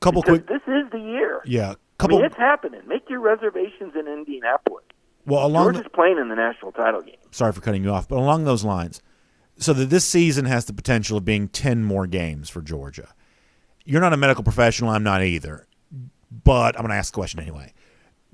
This is the year. Yeah. It's happening. Make your reservations in Indianapolis. Well, Georgia's playing in the national title game. Sorry for cutting you off, but along those lines, so that this season has the potential of being 10 more games for Georgia. You're not a medical professional. I'm not either. But I'm going to ask the question anyway.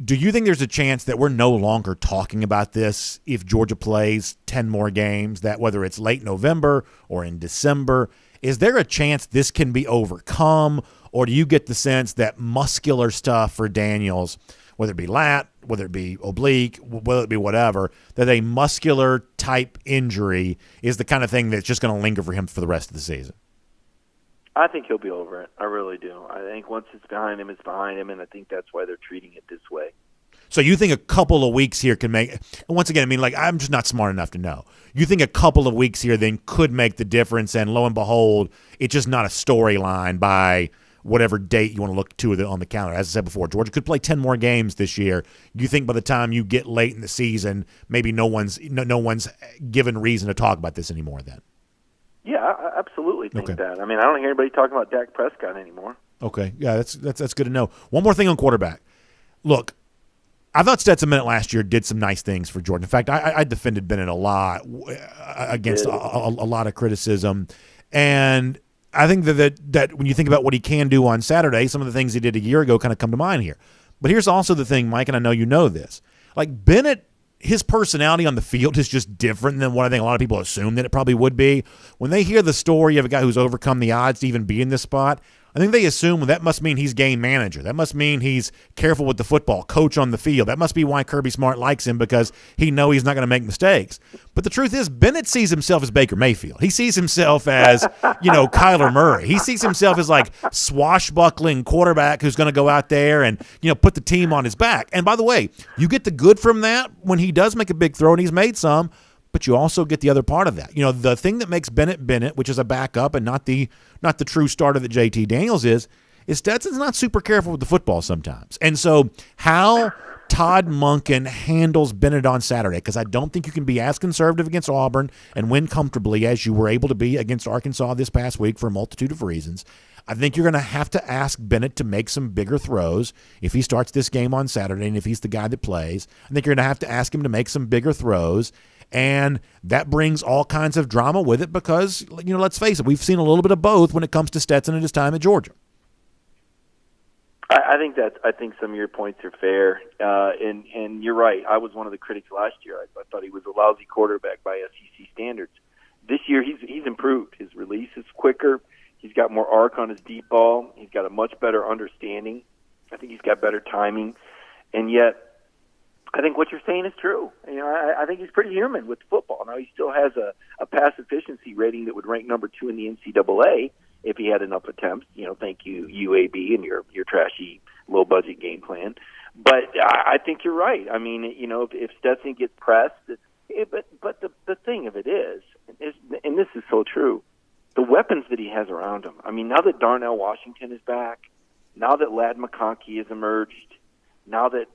Do you think there's a chance that we're no longer talking about this if Georgia plays 10 more games, that whether it's late November or in December, is there a chance this can be overcome? Or do you get the sense that muscular stuff for Daniels, whether it be lat, whether it be oblique, whether it be whatever, that a muscular type injury is the kind of thing that's just going to linger for him for the rest of the season? I think he'll be over it. I really do. I think once it's behind him, it's behind him, and I think that's why they're treating it this way. So you think a couple of weeks here can make – and once again, I'm just not smart enough to know. You think a couple of weeks here then could make the difference, and lo and behold, it's just not a storyline by whatever date you want to look to on the calendar. As I said before, Georgia could play 10 more games this year. You think by the time you get late in the season, maybe no one's given reason to talk about this anymore then? Yeah, I absolutely think that. I mean, I don't hear anybody talking about Dak Prescott anymore. Okay, yeah, that's good to know. One more thing on quarterback. Look, I thought Stetson Bennett last year did some nice things for Georgia. In fact, I defended Bennett a lot against a lot of criticism. And I think that when you think about what he can do on Saturday, some of the things he did a year ago kind of come to mind here. But here's also the thing, Mike, and I know you know this. Like Bennett, his personality on the field is just different than what I think a lot of people assume that it probably would be. When they hear the story of a guy who's overcome the odds to even be in this spot, I think they assume that must mean he's game manager. That must mean he's careful with the football, coach on the field. That must be why Kirby Smart likes him, because he knows he's not going to make mistakes. But the truth is, Bennett sees himself as Baker Mayfield. He sees himself as, Kyler Murray. He sees himself as like swashbuckling quarterback who's going to go out there and, put the team on his back. And by the way, you get the good from that when he does make a big throw, and he's made some, but you also get the other part of that. The thing that makes Bennett, which is a backup and not the true starter that JT Daniels is Stetson's not super careful with the football sometimes. And so how Todd Monken handles Bennett on Saturday, because I don't think you can be as conservative against Auburn and win comfortably as you were able to be against Arkansas this past week for a multitude of reasons. I think you're going to have to ask Bennett to make some bigger throws if he starts this game on Saturday and if he's the guy that plays. I think you're going to have to ask him to make some bigger throws, and that brings all kinds of drama with it because, let's face it, we've seen a little bit of both when it comes to Stetson and his time at Georgia. I think some of your points are fair, and you're right. I was one of the critics last year. I thought he was a lousy quarterback by SEC standards. This year, he's improved. His release is quicker. He's got more arc on his deep ball. He's got a much better understanding. I think he's got better timing, and yet I think what you're saying is true. I think he's pretty human with football. Now, he still has a pass efficiency rating that would rank number 2 in the NCAA if he had enough attempts. Thank you, UAB, and your trashy low-budget game plan. But I think you're right. I mean, if Stetson gets pressed, but the thing of it is, and this is so true, the weapons that he has around him. I mean, now that Darnell Washington is back, now that Ladd McConkey has emerged, now that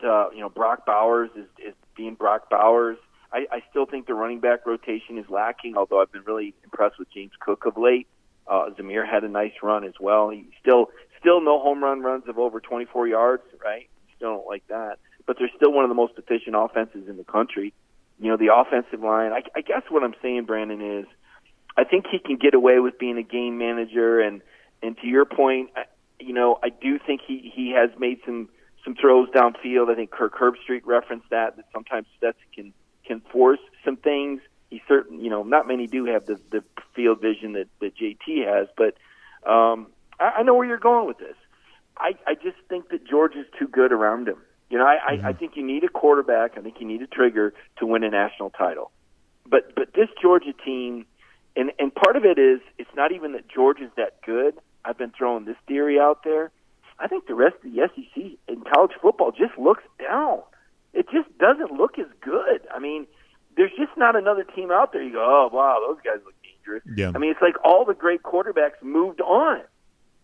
Brock Bowers is being Brock Bowers, I still think the running back rotation is lacking, although I've been really impressed with James Cook of late. Zamir had a nice run as well. He still no home runs of over 24 yards, right? Still don't like that. But they're still one of the most efficient offenses in the country. The offensive line, I guess what I'm saying, Brandon, is I think he can get away with being a game manager. And to your point, I do think he has made some throws downfield. I think Kirk Herbstreit referenced that sometimes Stetson can force some things. He certainly, not many do have the field vision that JT has, but I know where you're going with this. I just think that George is too good around him. I think you need a quarterback. I think you need a trigger to win a national title. But this Georgia team, and part of it is it's not even that George is that good. I've been throwing this theory out there. I think the rest of the SEC in college football just looks down. It just doesn't look as good. I mean, there's just not another team out there you go, oh, wow, those guys look dangerous. Yeah. I mean, it's like all the great quarterbacks moved on.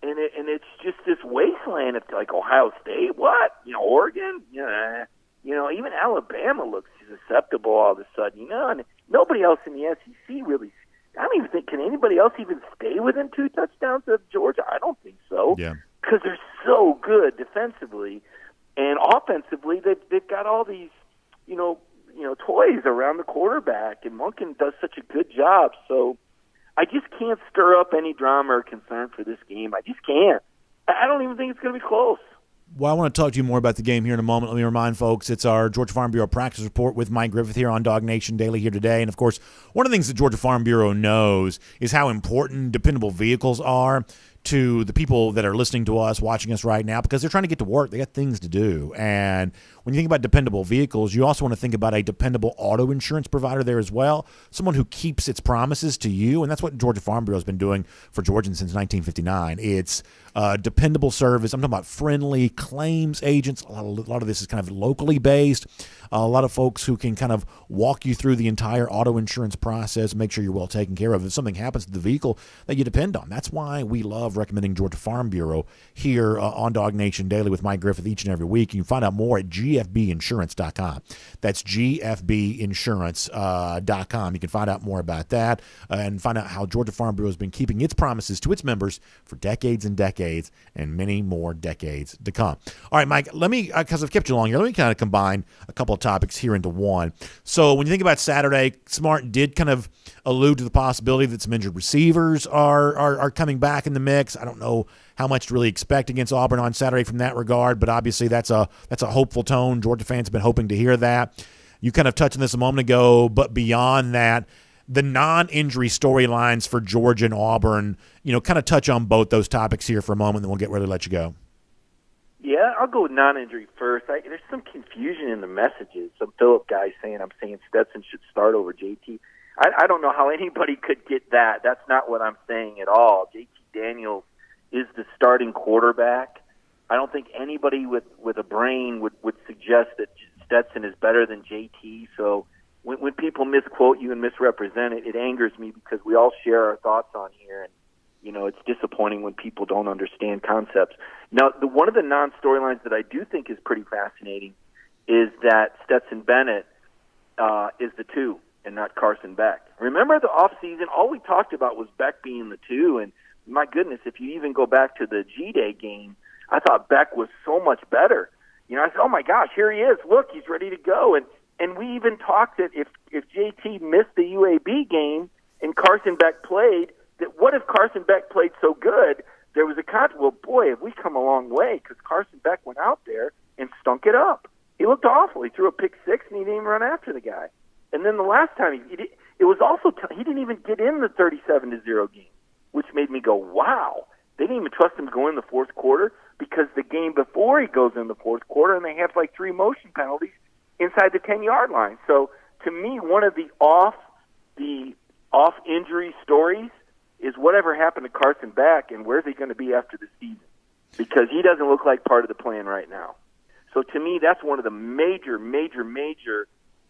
And it's just this wasteland. It's like Ohio State, what? Oregon? Yeah. Even Alabama looks susceptible all of a sudden. And nobody else in the SEC really. I don't even think, can anybody else even stay within 2 touchdowns of Georgia? I don't think so. Yeah. Because they're so good defensively, and offensively, they've got all these, toys around the quarterback, and Monken does such a good job. So I just can't stir up any drama or concern for this game. I just can't. I don't even think it's going to be close. Well, I want to talk to you more about the game here in a moment. Let me remind folks, it's our Georgia Farm Bureau practice report with Mike Griffith here on DawgNation Daily here today. And, of course, one of the things that Georgia Farm Bureau knows is how important dependable vehicles are to the people that are listening to us, watching us right now, because they're trying to get to work. They got things to do. And when you think about dependable vehicles, you also want to think about a dependable auto insurance provider there as well, someone who keeps its promises to you. And that's what Georgia Farm Bureau has been doing for Georgians since 1959. It's dependable service. I'm talking about friendly claims agents. A lot of this is kind of locally based. A lot of folks who can kind of walk you through the entire auto insurance process, make sure you're well taken care of if something happens to the vehicle that you depend on. That's why we love recommending Georgia Farm Bureau here on DawgNation Daily with Mike Griffith each and every week. You can find out more at gfbinsurance.com. That's gfbinsurance.com. You can find out more about that and find out how Georgia Farm Bureau has been keeping its promises to its members for decades and decades and many more decades to come. All right, Mike, let me, because I've kept you long here, let me kind of combine a couple of topics here into one. So when you think about Saturday, Smart did kind of allude to the possibility that some injured receivers are coming back in the mix. I don't know how much to really expect against Auburn on Saturday from that regard, but obviously that's a hopeful tone. Georgia fans have been hoping to hear that. You kind of touched on this a moment ago, but beyond that, the non-injury storylines for Georgia and Auburn, kind of touch on both those topics here for a moment, then we'll get ready to let you go. Yeah, I'll go with non-injury first. There's some confusion in the messages. Some Phillip guys saying I'm saying Stetson should start over JT. I don't know how anybody could get that. That's not what I'm saying at all. JT Daniels is the starting quarterback. I don't think anybody with a brain would suggest that Stetson is better than JT. So when people misquote you and misrepresent it, it angers me because we all share our thoughts on here, and it's disappointing when people don't understand concepts. Now, one of the non-storylines that I do think is pretty fascinating is that Stetson Bennett is the 2 and not Carson Beck. Remember the offseason, all we talked about was Beck being the 2, and my goodness, if you even go back to the G-Day game, I thought Beck was so much better. I said, oh my gosh, here he is. Look, he's ready to go. And we even talked that if JT missed the UAB game and Carson Beck played, that what if Carson Beck played so good, there was well, boy, have we come a long way, because Carson Beck went out there and stunk it up. He looked awful. He threw a pick 6, and he didn't even run after the guy. And then the last time, it was also he didn't even get in the 37-0 game, which made me go, wow. They didn't even trust him to go in the fourth quarter, because the game before he goes in the fourth quarter, and they have like 3 motion penalties inside the 10-yard line. So to me, one of the off-injury stories is whatever happened to Carson Beck, and where's he going to be after the season, because he doesn't look like part of the plan right now. So to me, that's one of the major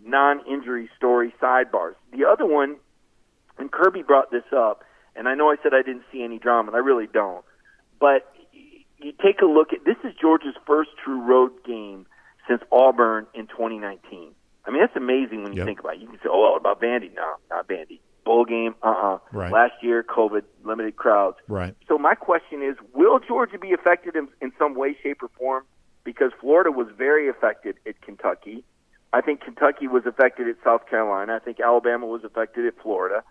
non-injury story sidebars. The other one, and Kirby brought this up, and I know I said I didn't see any drama, and I really don't, but you take a look at, this is Georgia's first true road game since Auburn in 2019. I mean, that's amazing when you think about it. You can say, oh, about Vandy. No, not Vandy. Bowl game, Right. Last year, COVID, limited crowds. Right. So my question is, will Georgia be affected in some way, shape, or form? Because Florida was very affected at Kentucky. I think Kentucky was affected at South Carolina. I think Alabama was affected at Florida.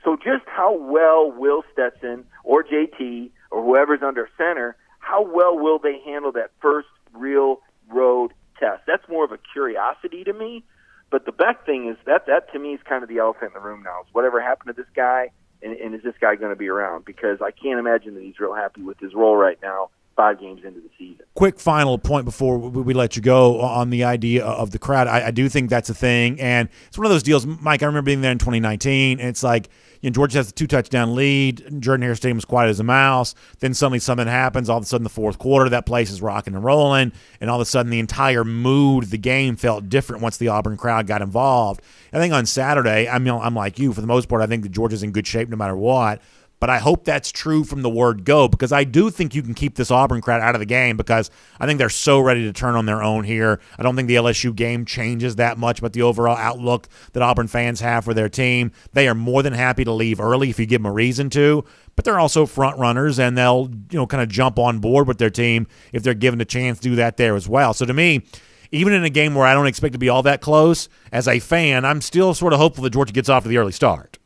So just how well will Stetson or JT or whoever's under center, how well will they handle that first real road test? That's more of a curiosity to me. But the Beck thing is that to me is kind of the elephant in the room now. Is whatever happened to this guy, and is this guy going to be around? Because I can't imagine that he's real happy with his role right now, 5 games into the season. Quick final point before we let you go on the idea of the crowd. I do think that's a thing, and it's one of those deals. Mike, I remember being there in 2019, and it's like, Georgia has a 2-touchdown lead. Jordan-Hare Stadium was quiet as a mouse. Then suddenly something happens. All of a sudden, the fourth quarter, that place is rocking and rolling, and all of a sudden, the entire mood of the game felt different once the Auburn crowd got involved. I think on Saturday, I'm like you, for the most part, I think that Georgia's in good shape no matter what. But I hope that's true from the word go, because I do think you can keep this Auburn crowd out of the game, because I think they're so ready to turn on their own here. I don't think the LSU game changes that much, but the overall outlook that Auburn fans have for their team, they are more than happy to leave early if you give them a reason to. But they're also front runners, and they'll kind of jump on board with their team if they're given a chance to do that there as well. So to me, even in a game where I don't expect to be all that close, as a fan, I'm still sort of hopeful that Georgia gets off to the early start.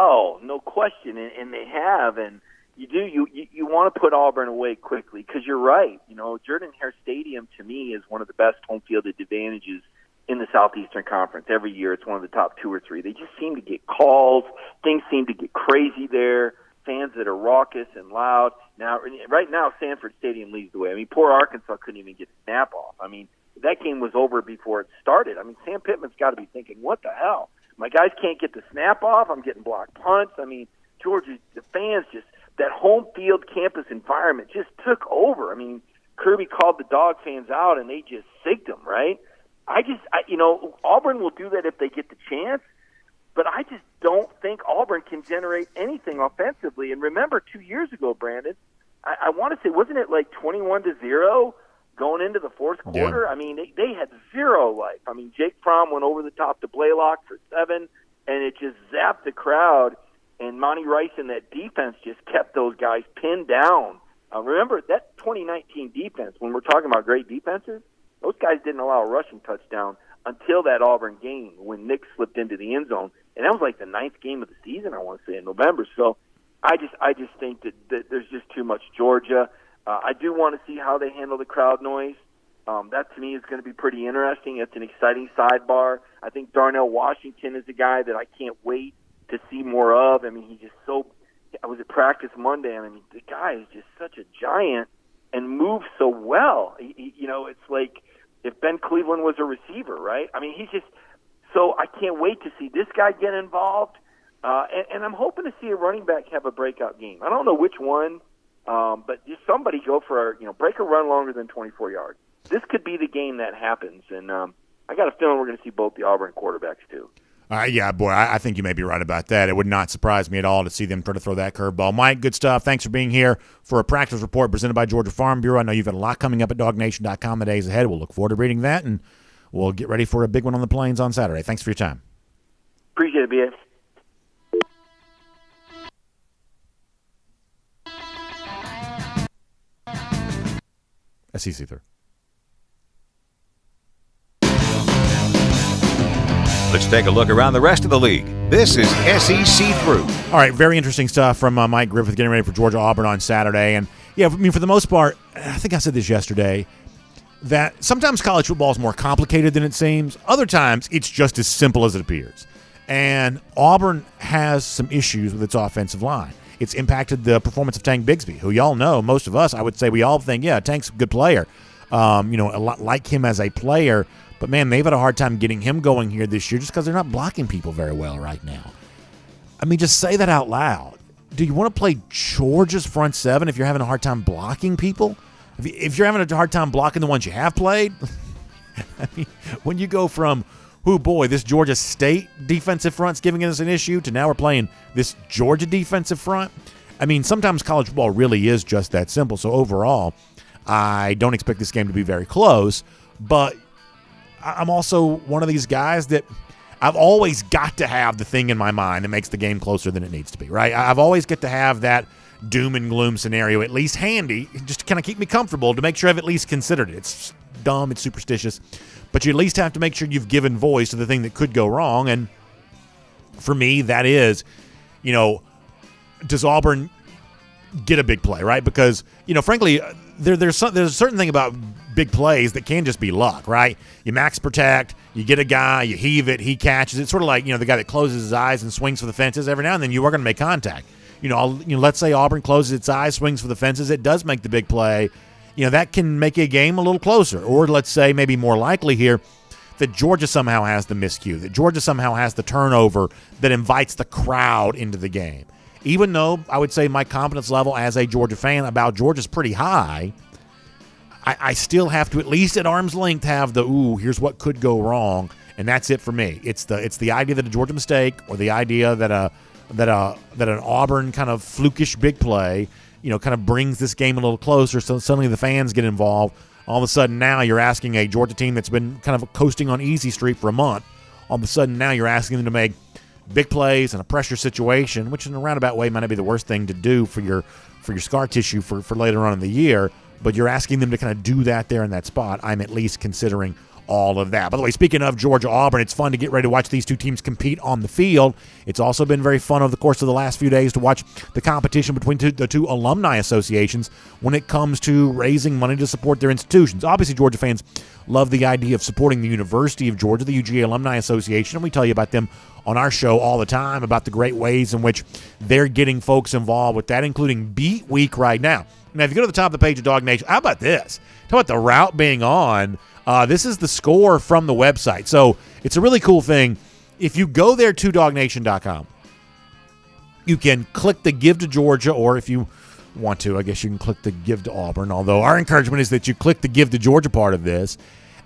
Oh, no question, and they have, and you want to put Auburn away quickly, because you're right. Jordan-Hare Stadium to me is one of the best home field advantages in the Southeastern Conference. Every year, it's one of the top 2 or 3. They just seem to get calls. Things seem to get crazy there. Fans that are raucous and loud. Now, right now, Sanford Stadium leads the way. I mean, poor Arkansas couldn't even get a snap off. I mean, that game was over before it started. I mean, Sam Pittman's got to be thinking, what the hell? My guys can't get the snap off. I'm getting blocked punts. I mean, Georgia, the fans just, that home field campus environment just took over. I mean, Kirby called the Dog fans out, and they just sigged them, right? Auburn will do that if they get the chance, but I just don't think Auburn can generate anything offensively. And remember, 2 years ago, Brandon, I want to say, wasn't it like 21-0 going into the fourth quarter? Yeah. I mean, they had zero life. I mean, Jake Fromm went over the top to Blaylock for 7, and it just zapped the crowd. And Monty Rice and that defense just kept those guys pinned down. Remember, that 2019 defense, when we're talking about great defenses, those guys didn't allow a rushing touchdown until that Auburn game when Nick slipped into the end zone. And that was like the 9th game of the season, I want to say, in November. So I just think that there's just too much Georgia. I do want to see how they handle the crowd noise. That to me is going to be pretty interesting. It's an exciting sidebar. I think Darnell Washington is a guy that I can't wait to see more of. I mean, he's just so. I was at practice Monday, and I mean, the guy is just such a giant and moves so well. It's like if Ben Cleveland was a receiver, right? I mean, he's just so. I can't wait to see this guy get involved, and I'm hoping to see a running back have a breakout game. I don't know which one, but just somebody go for break a run longer than 24 yards. This could be the game that happens, and I got a feeling we're going to see both the Auburn quarterbacks too. Yeah, boy, I think you may be right about that. It would not surprise me at all to see them try to throw that curveball. Mike, good stuff. Thanks for being here for a practice report presented by Georgia Farm Bureau. I know you've got a lot coming up at DawgNation.com the days ahead. We'll look forward to reading that, and we'll get ready for a big one on the Plains on Saturday. Thanks for your time. Appreciate it, B.S. SEC through. Let's take a look around the rest of the league. This is SEC Through. All right, very interesting stuff from Mike Griffith getting ready for Georgia-Auburn on Saturday. And, yeah, I mean, for the most part, I think I said this yesterday, that sometimes college football is more complicated than it seems. Other times, it's just as simple as it appears. And Auburn has some issues with its offensive line. It's impacted the performance of Tank Bigsby, who y'all know, most of us, I would say we all think, yeah, Tank's a good player. A lot like him as a player. But, man, they've had a hard time getting him going here this year just because they're not blocking people very well right now. I mean, just say that out loud. Do you want to play Georgia's front seven if you're having a hard time blocking people? If you're having a hard time blocking the ones you have played? I mean, when you go from, oh, boy, this Georgia State defensive front's giving us an issue to now we're playing this Georgia defensive front. I mean, sometimes college football really is just that simple. So, overall, I don't expect this game to be very close, but I'm also one of these guys that I've always got to have the thing in my mind that makes the game closer than it needs to be, right? I've always got to have that doom and gloom scenario at least handy just to kind of keep me comfortable to make sure I've at least considered it. It's dumb, it's superstitious, but you at least have to make sure you've given voice to the thing that could go wrong. And for me, that is, does Auburn get a big play, right? Because, frankly, there's a certain thing about big plays that can just be luck, right? You max protect, you get a guy, you heave it, he catches it. Sort of like, the guy that closes his eyes and swings for the fences. Every now and then you are going to make contact. Let's say Auburn closes its eyes, swings for the fences. It does make the big play. That can make a game a little closer. Or let's say maybe more likely here that Georgia somehow has the miscue, that Georgia somehow has the turnover that invites the crowd into the game. Even though I would say my confidence level as a Georgia fan about Georgia's pretty high, I still have to at least at arm's length have the, here's what could go wrong, and that's it for me. It's the idea that a Georgia mistake or the idea that an Auburn kind of flukish big play, kind of brings this game a little closer, so suddenly the fans get involved. All of a sudden now you're asking a Georgia team that's been kind of coasting on easy street for a month, all of a sudden now you're asking them to make big plays in a pressure situation, which in a roundabout way might not be the worst thing to do for your scar tissue for later on in the year, but you're asking them to kind of do that there in that spot. I'm at least considering all of that. By the way, speaking of Georgia-Auburn, it's fun to get ready to watch these two teams compete on the field. It's also been very fun over the course of the last few days to watch the competition between the two alumni associations when it comes to raising money to support their institutions. Obviously, Georgia fans love the idea of supporting the University of Georgia, the UGA Alumni Association, and we tell you about them on our show all the time about the great ways in which they're getting folks involved with that, including Beat Week right now. Now, if you go to the top of the page of DawgNation, how about this? Talk about the route being on. This is the score from the website. So it's a really cool thing. If you go there to DawgNation.com, you can click the Give to Georgia, or if you want to, I guess you can click the Give to Auburn, although our encouragement is that you click the Give to Georgia part of this.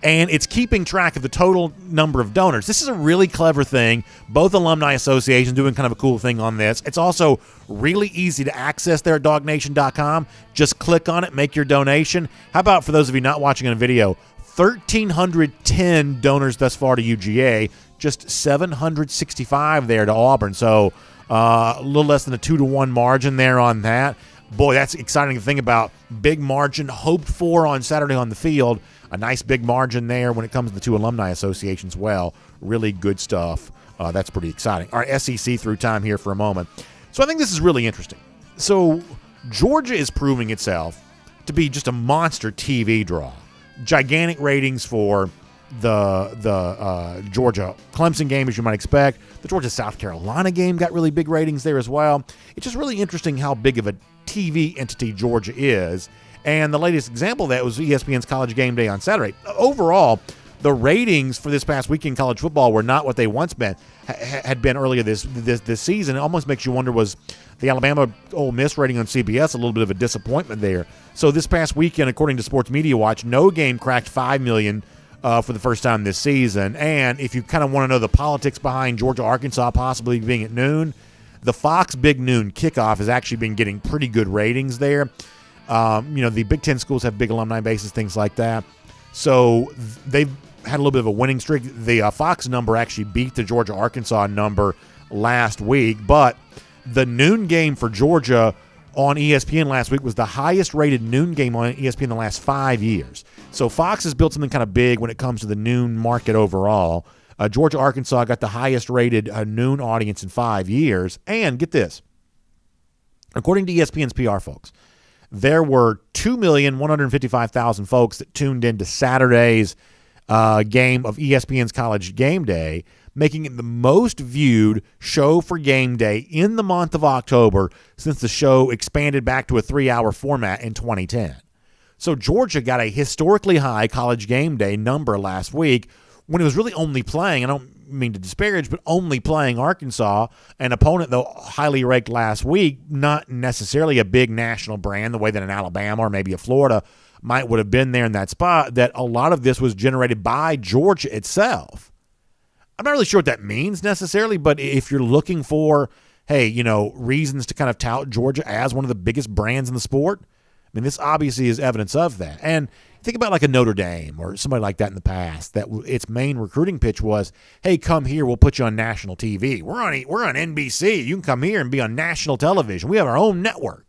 And it's keeping track of the total number of donors. This is a really clever thing. Both alumni associations doing kind of a cool thing on this. It's also really easy to access there at DawgNation.com. Just click on it, make your donation. How about for those of you not watching on a video, 1,310 donors thus far to UGA, just 765 there to Auburn. So a little less than a 2-to-1 margin there on that. Boy, that's exciting to think about. Big margin hoped for on Saturday on the field. A nice big margin there when it comes to the two alumni associations. Well, really good stuff. That's pretty exciting. All right, SEC through time here for a moment. So I think this is really interesting. So Georgia is proving itself to be just a monster TV draw. gigantic ratings for the Georgia Clemson game, as you might expect. The Georgia South Carolina game got really big ratings there as well. It's just really interesting how big of a TV entity Georgia is. And the latest example of that was ESPN's College Game Day on Saturday. Overall, the ratings for this past weekend in college football were not what they once had been earlier this season. It almost makes you wonder, was the Alabama-Ole Miss rating on CBS a little bit of a disappointment there? So this past weekend, according to Sports Media Watch, no game cracked 5 million for the first time this season. And if you kind of want to know the politics behind Georgia-Arkansas possibly being at noon, the Fox Big Noon kickoff has actually been getting pretty good ratings there. The Big Ten schools have big alumni bases, things like that. So they've had a little bit of a winning streak. The Fox number actually beat the Georgia-Arkansas number last week, but the noon game for Georgia on ESPN last week was the highest rated noon game on ESPN in the last 5 years. So Fox has built something kind of big when it comes to the noon market overall. Georgia-Arkansas got the highest rated noon audience in 5 years. And get this, according to ESPN's PR folks, there were 2,155,000 folks that tuned into Saturday's game of ESPN's College Game Day, making it the most viewed show for game day in the month of October since the show expanded back to a 3-hour format in 2010. So Georgia got a historically high College Game Day number last week when it was really only playing, I don't mean to disparage, but only playing Arkansas, an opponent, though highly ranked last week, not necessarily a big national brand the way that an Alabama or maybe a Florida would have been there in that spot, that a lot of this was generated by Georgia itself. I'm not really sure what that means necessarily, but if you're looking for, reasons to kind of tout Georgia as one of the biggest brands in the sport, I mean, this obviously is evidence of that. And think about like a Notre Dame or somebody like that in the past, that its main recruiting pitch was, hey, come here, we'll put you on national TV. We're on NBC. You can come here and be on national television. We have our own network.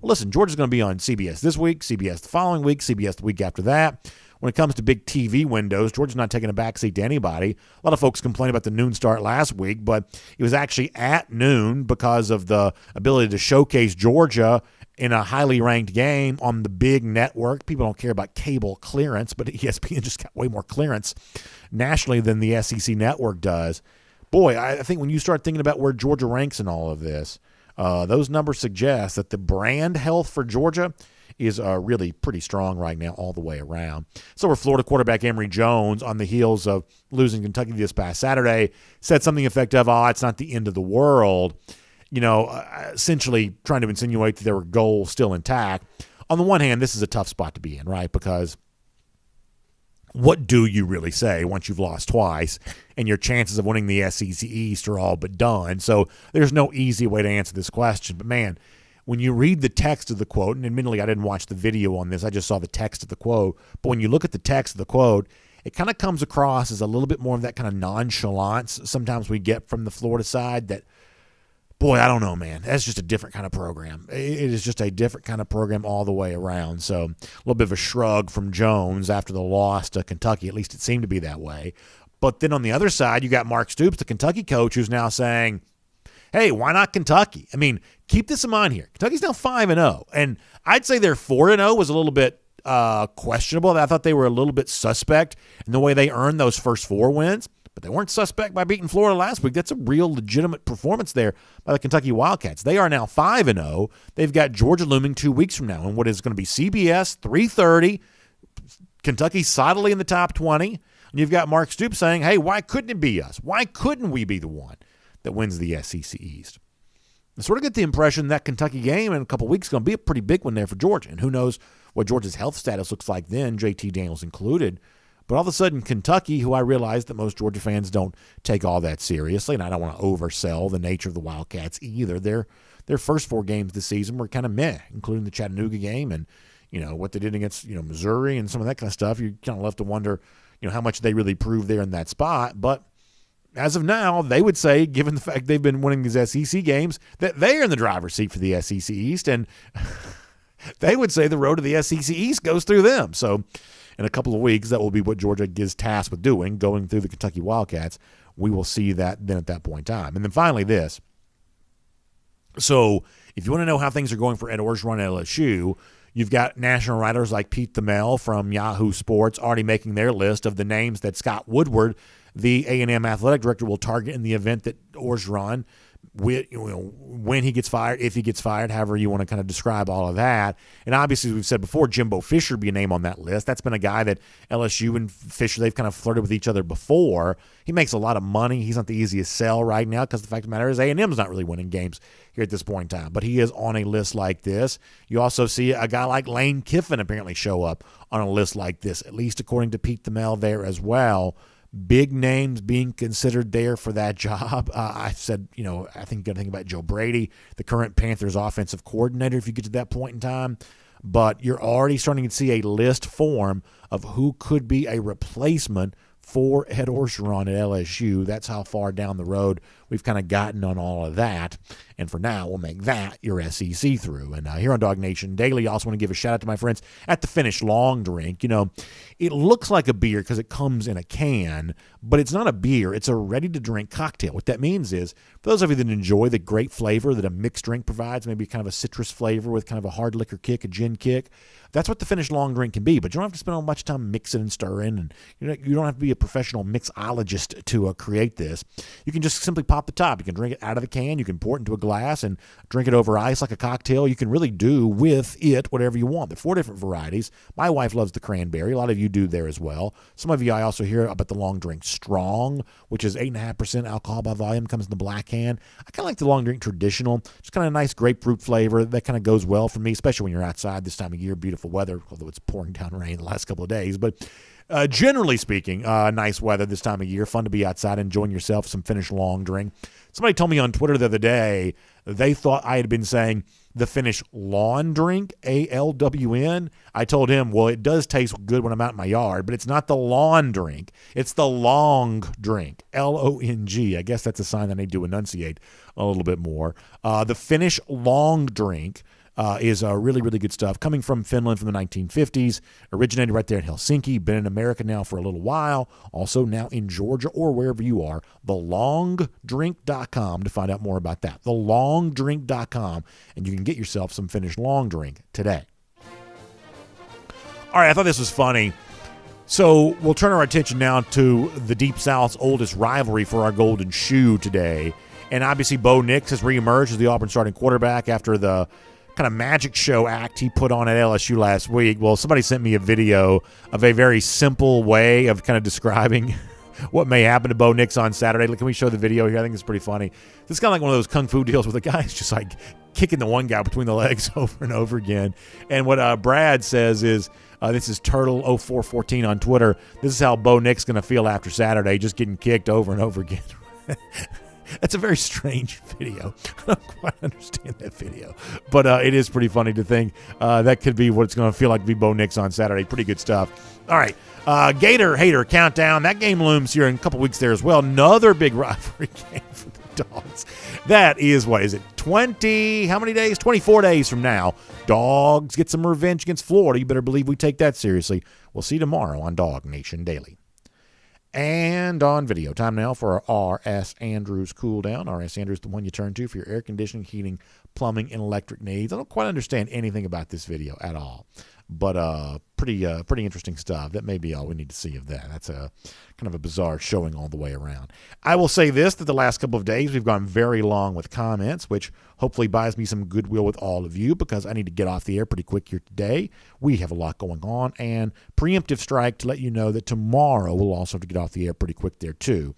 Well, listen, Georgia's going to be on CBS this week, CBS the following week, CBS the week after that. When it comes to big TV windows, Georgia's not taking a backseat to anybody. A lot of folks complained about the noon start last week, but it was actually at noon because of the ability to showcase Georgia in a highly ranked game on the big network. People don't care about cable clearance, but ESPN just got way more clearance nationally than the SEC network does. Boy, I think when you start thinking about where Georgia ranks in all of this, those numbers suggest that the brand health for Georgia is really pretty strong right now all the way around. So Florida quarterback Emory Jones, on the heels of losing Kentucky this past Saturday, said something effective, it's not the end of the world, essentially trying to insinuate that there were goals still intact. On the one hand, this is a tough spot to be in, right? Because what do you really say once you've lost twice and your chances of winning the SEC East are all but done? So there's no easy way to answer this question. But, man, when you read the text of the quote, and admittedly I didn't watch the video on this, I just saw the text of the quote, but when you look at the text of the quote, it kind of comes across as a little bit more of that kind of nonchalance sometimes we get from the Florida side that, boy, I don't know, man. That's just a different kind of program. It is just a different kind of program all the way around. So a little bit of a shrug from Jones after the loss to Kentucky. At least it seemed to be that way. But then on the other side, you got Mark Stoops, the Kentucky coach, who's now saying, hey, why not Kentucky? I mean, keep this in mind here. Kentucky's now 5-0. And I'd say their 4-0 was a little bit questionable. I thought they were a little bit suspect in the way they earned those first 4 wins. But they weren't suspect by beating Florida last week. That's a real legitimate performance there by the Kentucky Wildcats. They are now 5-0. They've got Georgia looming 2 weeks from now in what is going to be CBS, 3:30. Kentucky solidly in the top 20. And you've got Mark Stoops saying, hey, why couldn't it be us? Why couldn't we be the one that wins the SEC East? I sort of get the impression that Kentucky game in a couple weeks is going to be a pretty big one there for Georgia. And who knows what Georgia's health status looks like then, JT Daniels included. But all of a sudden, Kentucky, who I realize that most Georgia fans don't take all that seriously, and I don't want to oversell the nature of the Wildcats either. Their first 4 games this season were kind of meh, including the Chattanooga game and, what they did against, Missouri and some of that kind of stuff. You're kind of left to wonder, how much they really proved there in that spot. But as of now, they would say, given the fact they've been winning these SEC games, that they are in the driver's seat for the SEC East, and they would say the road to the SEC East goes through them. So in a couple of weeks, that will be what Georgia is tasked with doing, going through the Kentucky Wildcats. We will see that then at that point in time. And then finally this. So if you want to know how things are going for Ed Orgeron at LSU, You've got national writers like Pete Thamel from Yahoo Sports already making their list of the names that Scott Woodward, the A&M athletic director, will target in the event that Orgeron, when he gets fired, if he gets fired, however you want to kind of describe all of that. And obviously, as we've said before, Jimbo Fisher be a name on that list. That's been a guy that LSU and Fisher, they've kind of flirted with each other before. He makes a lot of money. He's not the easiest sell right now because the fact of the matter is A&M's not really winning games here at this point in time. But he is on a list like this. You also see a guy like Lane Kiffin apparently show up on a list like this, at least according to Pete Thamel there as well. Big names being considered there for that job. I said, I think you got to think about Joe Brady, the current Panthers offensive coordinator, if you get to that point in time. But you're already starting to see a list form of who could be a replacement for Ed Orgeron at LSU. That's how far down the road we've kind of gotten on all of that. And for now, we'll make that your SEC through. And here on DawgNation Daily, I also want to give a shout out to my friends at the Finnish Long Drink. It looks like a beer because it comes in a can, but it's not a beer. It's a ready-to-drink cocktail. What that means is, for those of you that enjoy the great flavor that a mixed drink provides, maybe kind of a citrus flavor with kind of a hard liquor kick, a gin kick, that's what the Finnish Long Drink can be. But you don't have to spend all much time mixing and stirring, and you don't have to be a professional mixologist to create this. You can just simply pop the top. You can drink it out of the can. You can pour it into a glass and drink it over ice like a cocktail. You can really do with it whatever you want. There are 4 different varieties. My wife loves the cranberry. A lot of you do there as well. Some of you, I also hear about the Long Drink Strong, which is 8.5% alcohol by volume, comes in the black can. I kind of like the Long Drink Traditional. Just kind of a nice grapefruit flavor. That kind of goes well for me, especially when you're outside this time of year. Beautiful weather, although it's pouring down rain the last couple of days. But generally speaking, nice weather this time of year. Fun to be outside enjoying yourself some Finnish Long Drink. Somebody told me on Twitter the other day they thought I had been saying the Finnish Lawn Drink, ALWN. I told him, well, it does taste good when I'm out in my yard, but it's not the lawn drink. It's the long drink, LONG. I guess that's a sign that I need to enunciate a little bit more. The Finnish Long Drink is really, really good stuff. Coming from Finland from the 1950s, originated right there in Helsinki, been in America now for a little while, also now in Georgia or wherever you are. TheLongDrink.com to find out more about that. TheLongDrink.com, and you can get yourself some Finnish Long Drink today. All right, I thought this was funny. So we'll turn our attention now to the Deep South's oldest rivalry for our Golden Shoe today. And obviously Bo Nix has reemerged as the Auburn starting quarterback after the kind of magic show act he put on at LSU last week. Well, somebody sent me a video of a very simple way of kind of describing what may happen to Bo Nix on Saturday. Can we show the video here? I think it's pretty funny. This is kind of like one of those kung fu deals where the guy's just like kicking the one guy between the legs over and over again. And what Brad says is, this is Turtle0414 on Twitter, this is how Bo Nix going to feel after Saturday, just getting kicked over and over again. That's a very strange video. I don't quite understand that video. But it is pretty funny to think that could be what it's going to feel like to be Bo Nix on Saturday. Pretty good stuff. All right. Gator Hater Countdown. That game looms here in a couple weeks there as well. Another big rivalry game for the Dogs. That is, what is it, 20, how many days? 24 days from now. Dogs get some revenge against Florida. You better believe we take that seriously. We'll see you tomorrow on DawgNation Daily. And on video, time now for our R.S. Andrews cool down. R.S. Andrews, the one you turn to for your air conditioning, heating, plumbing, and electric needs. I don't quite understand anything about this video at all, but pretty interesting stuff. That may be all we need to see of that. That's a kind of a bizarre showing all the way around. I will say this, that the last couple of days we've gone very long with comments, which hopefully buys me some goodwill with all of you because I need to get off the air pretty quick here today. We have a lot going on, and preemptive strike to let you know that tomorrow we'll also have to get off the air pretty quick there too.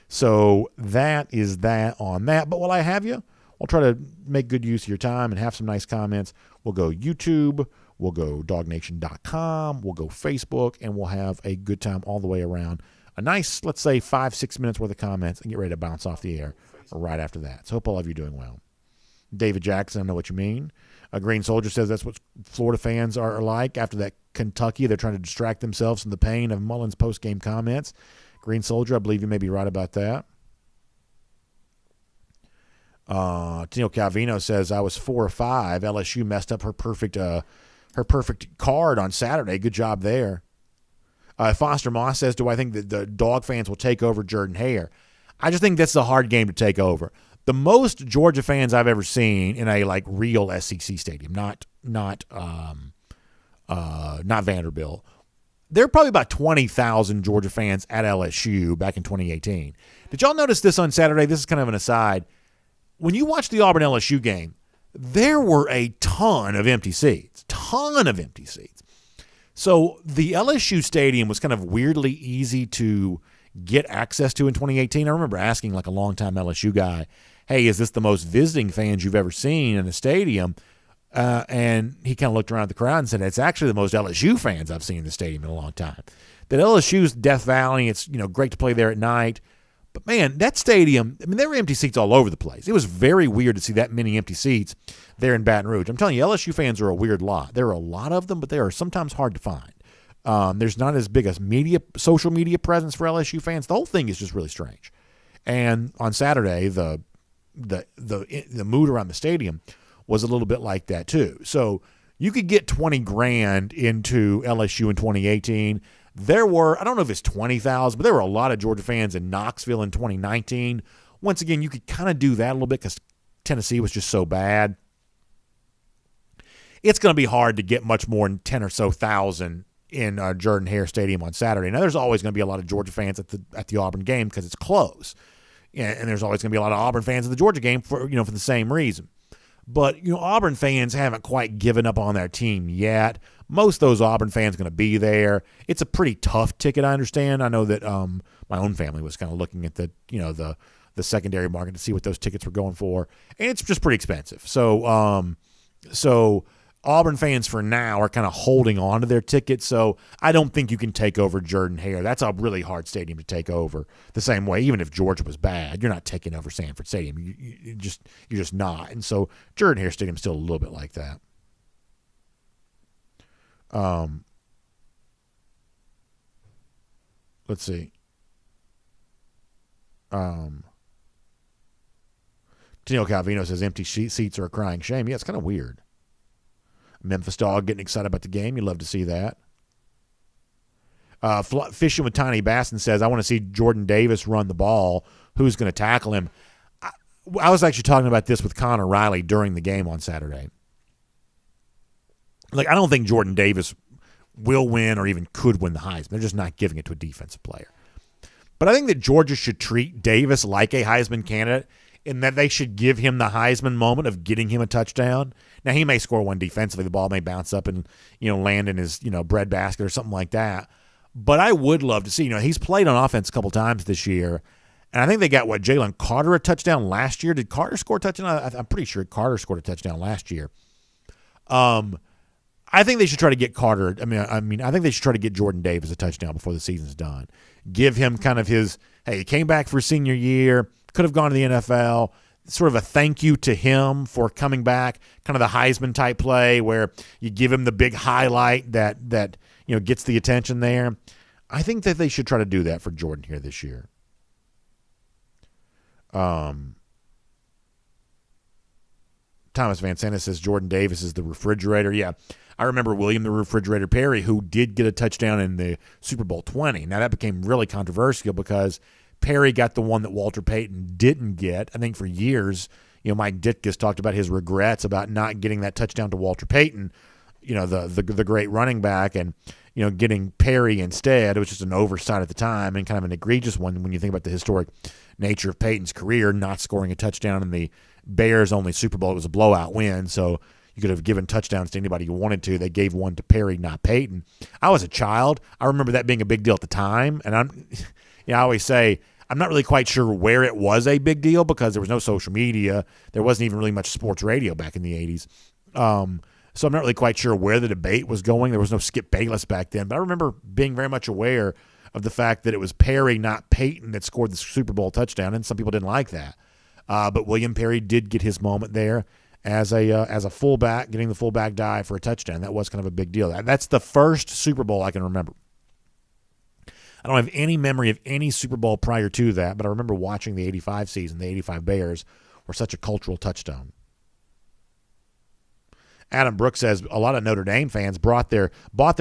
So that is that on that. But while I have you, I'll try to make good use of your time and have some nice comments. We'll go YouTube, we'll go DawgNation.com, we'll go Facebook, and we'll have a good time all the way around. A nice, let's say, 5-6 minutes worth of comments and get ready to bounce off the air right after that. So hope all of you are doing well. David Jackson, I know what you mean. A Green Soldier says that's what Florida fans are like after that Kentucky. They're trying to distract themselves from the pain of Mullen's post-game comments. Green Soldier, I believe you may be right about that. Tino Calvino says, I was 4 or 5. LSU messed up her perfect card on Saturday. Good job there. Foster Moss says, do I think that the Dog fans will take over Jordan Hare? I just think that's a hard game to take over. The most Georgia fans I've ever seen in a real SEC stadium, not not Vanderbilt. There are probably about 20,000 Georgia fans at LSU back in 2018. Did y'all notice this on Saturday? This is kind of an aside. When you watch the Auburn-LSU game, there were a ton of empty seats. So the LSU stadium was kind of weirdly easy to get access to in 2018. I remember asking like a longtime LSU guy, hey, is this the most visiting fans you've ever seen in a stadium? And he kind of looked around at the crowd and said, it's actually the most LSU fans I've seen in the stadium in a long time. That LSU's Death Valley, it's great to play there at night. But, man, that stadium, I mean, there were empty seats all over the place. It was very weird to see that many empty seats there in Baton Rouge. I'm telling you, LSU fans are a weird lot. There are a lot of them, but they are sometimes hard to find. There's not as big a social media presence for LSU fans. The whole thing is just really strange. And on Saturday, the mood around the stadium was a little bit like that too. So you could get $20,000 into LSU in 2018. There were, I don't know if it's 20,000, but there were a lot of Georgia fans in Knoxville in 2019. Once again, you could kind of do that a little bit because Tennessee was just so bad. It's going to be hard to get much more than 10 or so thousand in Jordan-Hare Stadium on Saturday. Now, there's always going to be a lot of Georgia fans at the Auburn game because it's close. And there's always going to be a lot of Auburn fans at the Georgia game for the same reason. But, Auburn fans haven't quite given up on their team yet. Most of those Auburn fans are going to be there. It's a pretty tough ticket, I understand. I know that my own family was kind of looking at the secondary market to see what those tickets were going for. And it's just pretty expensive. So Auburn fans for now are kind of holding on to their tickets. So I don't think you can take over Jordan-Hare. That's a really hard stadium to take over the same way. Even if Georgia was bad, you're not taking over Sanford Stadium. You're just not. And so Jordan-Hare Stadium is still a little bit like that. Let's see. Tino Calvino says empty seats are a crying shame. Yeah, it's kind of weird. Memphis Dog getting excited about the game. You'd love to see that. Fishing with Tiny Basson says, I want to see Jordan Davis run the ball. Who's going to tackle him? I was actually talking about this with Connor Riley during the game on Saturday. I don't think Jordan Davis will win or even could win the Heisman. They're just not giving it to a defensive player. But I think that Georgia should treat Davis like a Heisman candidate in that they should give him the Heisman moment of getting him a touchdown. Now, he may score one defensively. The ball may bounce up and, land in his, breadbasket or something like that. But I would love to see, he's played on offense a couple times this year. And I think they got, Jalen Carter a touchdown last year. Did Carter score a touchdown? I'm pretty sure Carter scored a touchdown last year. I think they should try to get Carter. I think they should try to get Jordan Davis a touchdown before the season's done. Give him kind of his, hey, he came back for senior year, could have gone to the NFL, sort of a thank you to him for coming back, kind of the Heisman type play where you give him the big highlight that gets the attention there. I think that they should try to do that for Jordan here this year. Thomas Van Santa says Jordan Davis is the refrigerator. Yeah, I remember William the Refrigerator Perry, who did get a touchdown in the Super Bowl 20. Now, that became really controversial because Perry got the one that Walter Payton didn't get. I think for years, Mike Ditka's talked about his regrets about not getting that touchdown to Walter Payton, the great running back, and getting Perry instead. It was just an oversight at the time and kind of an egregious one when you think about the historic nature of Payton's career, not scoring a touchdown in the Bears' only Super Bowl. It was a blowout win, so you could have given touchdowns to anybody you wanted to. They gave one to Perry, not Payton. I was a child. I remember that being a big deal at the time, and I always say I'm not really quite sure where it was a big deal because there was no social media. There wasn't even really much sports radio back in the 80s. So I'm not really quite sure where the debate was going. There was no Skip Bayless back then, but I remember being very much aware of the fact that it was Perry, not Payton, that scored the Super Bowl touchdown, and some people didn't like that. But William Perry did get his moment there as a fullback, getting the fullback dive for a touchdown. That was kind of a big deal. That's the first Super Bowl I can remember. I don't have any memory of any Super Bowl prior to that, but I remember watching the 85 season. The 85 Bears were such a cultural touchstone. Adam Brooks says a lot of Notre Dame fans bought their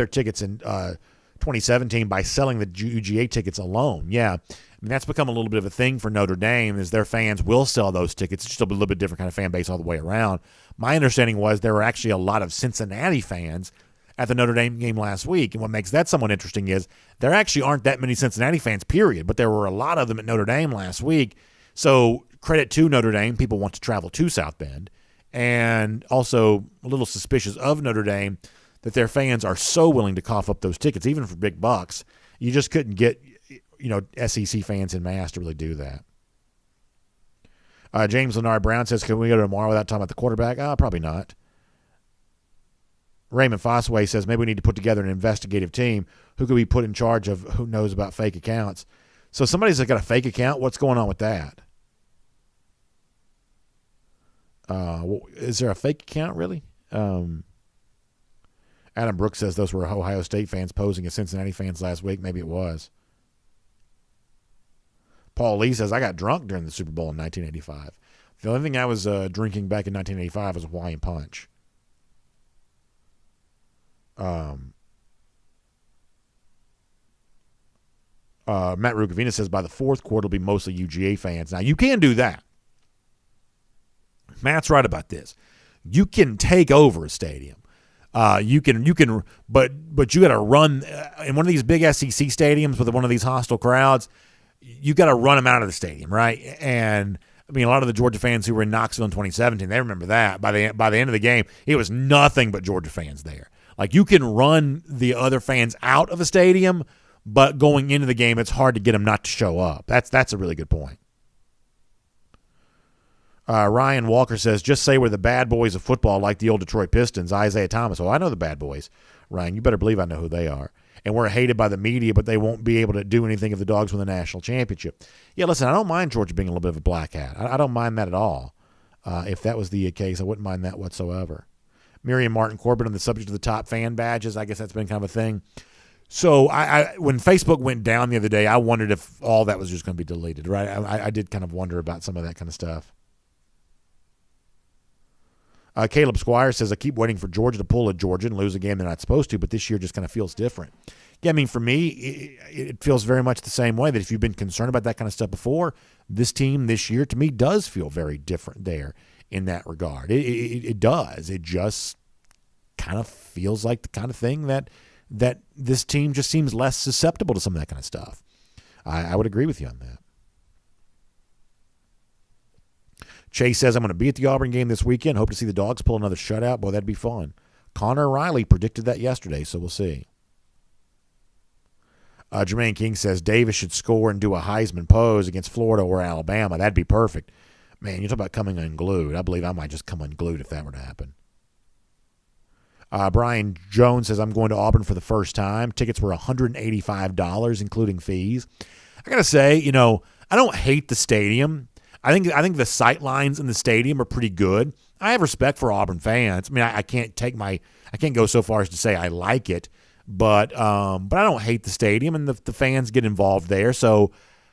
tickets in 2017 by selling the UGA tickets alone. Yeah, that's become a little bit of a thing for Notre Dame is their fans will sell those tickets. It's just a little bit different kind of fan base all the way around. My understanding was there were actually a lot of Cincinnati fans at the Notre Dame game last week. And what makes that somewhat interesting is there actually aren't that many Cincinnati fans, period, but there were a lot of them at Notre Dame last week. So credit to Notre Dame. People want to travel to South Bend. And also a little suspicious of Notre Dame that their fans are so willing to cough up those tickets, even for big bucks. You just couldn't get, SEC fans in mass to really do that. James Leonard Brown says, can we go to tomorrow without talking about the quarterback? Probably not. Raymond Fossway says, maybe we need to put together an investigative team. Who could we put in charge of who knows about fake accounts? So somebody's got a fake account. What's going on with that? Is there a fake account, really? Adam Brooks says those were Ohio State fans posing as Cincinnati fans last week. Maybe it was. Paul Lee says, I got drunk during the Super Bowl in 1985. The only thing I was drinking back in 1985 was Hawaiian Punch. Matt Rugavina says, by the fourth quarter, it'll be mostly UGA fans. Now, you can do that. Matt's right about this. You can take over a stadium. But you got to run in one of these big SEC stadiums with one of these hostile crowds. You got to run them out of the stadium, right? And I mean, a lot of the Georgia fans who were in Knoxville in 2017, they remember that. By the end of the game, it was nothing but Georgia fans there. Like, you can run the other fans out of the stadium, but going into the game, it's hard to get them not to show up. That's a really good point. Ryan Walker says, just say we're the bad boys of football like the old Detroit Pistons, Isaiah Thomas. Oh, I know the bad boys. Ryan, you better believe I know who they are. And we're hated by the media, but they won't be able to do anything if the Dogs win the national championship. Yeah, listen, I don't mind Georgia being a little bit of a black hat. I don't mind that at all. If that was the case, I wouldn't mind that whatsoever. Miriam Martin Corbett on the subject of the top fan badges, I guess that's been kind of a thing. So when Facebook went down the other day, I wondered if all that was just going to be deleted, right? I did kind of wonder about some of that kind of stuff. Caleb Squire says, I keep waiting for Georgia to pull a Georgia and lose a game they're not supposed to, but this year just kind of feels different. Yeah, I mean, for me, it feels very much the same way, that if you've been concerned about that kind of stuff before, this team this year, to me, does feel very different there in that regard. It does. It just kind of feels like the kind of thing that this team just seems less susceptible to some of that kind of stuff. I would agree with you on that. Chase says, I'm going to be at the Auburn game this weekend. Hope to see the Dogs pull another shutout. Boy, that'd be fun. Connor Riley predicted that yesterday, so we'll see. Jermaine King says, Davis should score and do a Heisman pose against Florida or Alabama. That'd be perfect. Man, you talk about coming unglued. I believe I might just come unglued if that were to happen. Brian Jones says, I'm going to Auburn for the first time. Tickets were $185, including fees. I got to say, I don't hate the stadium. I think the sight lines in the stadium are pretty good. I have respect for Auburn fans. I mean, I can't go so far as to say I like it, but I don't hate the stadium, and the fans get involved there. So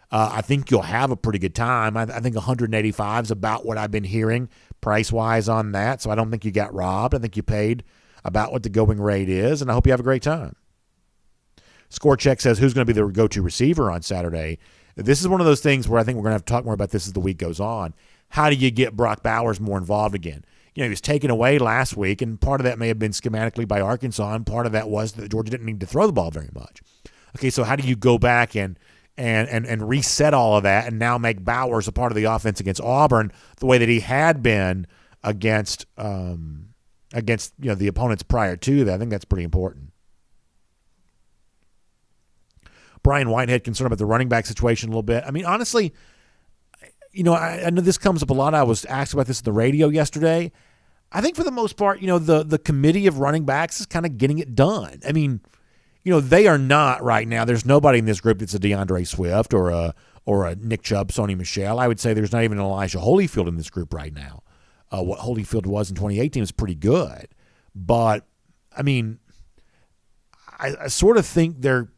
I think you'll have a pretty good time. I think 185 is about what I've been hearing price wise on that. So I don't think you got robbed. I think you paid about what the going rate is, and I hope you have a great time. Score Check says, who's going to be the go-to receiver on Saturday? This is one of those things where I think we're going to have to talk more about this as the week goes on. How do you get Brock Bowers more involved again? He was taken away last week, and part of that may have been schematically by Arkansas, and part of that was that Georgia didn't need to throw the ball very much. Okay, so how do you go back and reset all of that and now make Bowers a part of the offense against Auburn the way that he had been against the opponents prior to that? I think that's pretty important. Brian Whitehead concerned about the running back situation a little bit. I mean, honestly, I know this comes up a lot. I was asked about this on the radio yesterday. I think for the most part, the committee of running backs is kind of getting it done. I mean, they are not right now. There's nobody in this group that's a DeAndre Swift or a Nick Chubb, Sony Michel. I would say there's not even an Elijah Holyfield in this group right now. What Holyfield was in 2018 is pretty good. But, I mean, I sort of think they're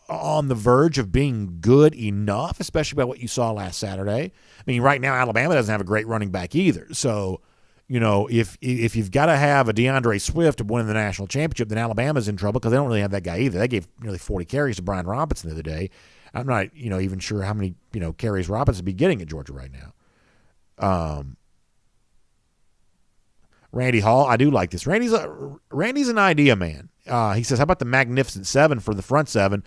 on the verge of being good enough, especially by what you saw last Saturday. I mean, right now Alabama doesn't have a great running back either. So, if you've got to have a DeAndre Swift to win the national championship, then Alabama's in trouble because they don't really have that guy either. They gave nearly 40 carries to Brian Robinson the other day. I'm not, even sure how many, carries Robinson would be getting at Georgia right now. Randy Hall, I do like this. Randy's an idea man. He says, how about the Magnificent Seven for the front seven?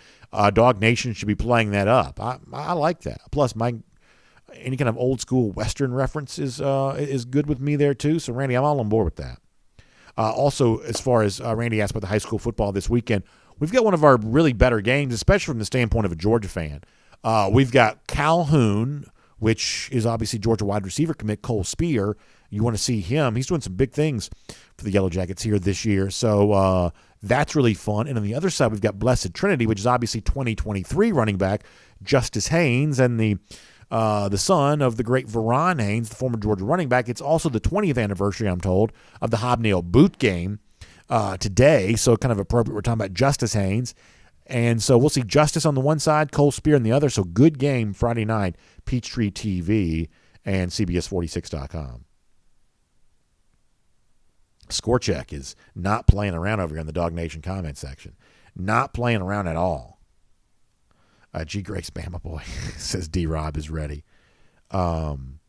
Dog Nation should be playing that up. I like that. Plus, any kind of old school Western reference is good with me there too. So, Randy, I'm all on board with that. Also, as far as Randy asked about the high school football this weekend, we've got one of our really better games, especially from the standpoint of a Georgia fan. We've got Calhoun, which is obviously Georgia wide receiver commit Cole Spear. You want to see him. He's doing some big things for the Yellow Jackets here this year. So that's really fun. And on the other side, we've got Blessed Trinity, which is obviously 2023 running back Justice Haynes and the son of the great Veron Haynes, the former Georgia running back. It's also the 20th anniversary, I'm told, of the Hobnail Boot game today. So kind of appropriate. We're talking about Justice Haynes. And so we'll see Justice on the one side, Cole Spear on the other. So good game Friday night, Peachtree TV and CBS46.com. Score Check is not playing around over here in the Dog Nation comment section. Not playing around at all. G. Grace Bama Boy says D-Rob is ready. Frank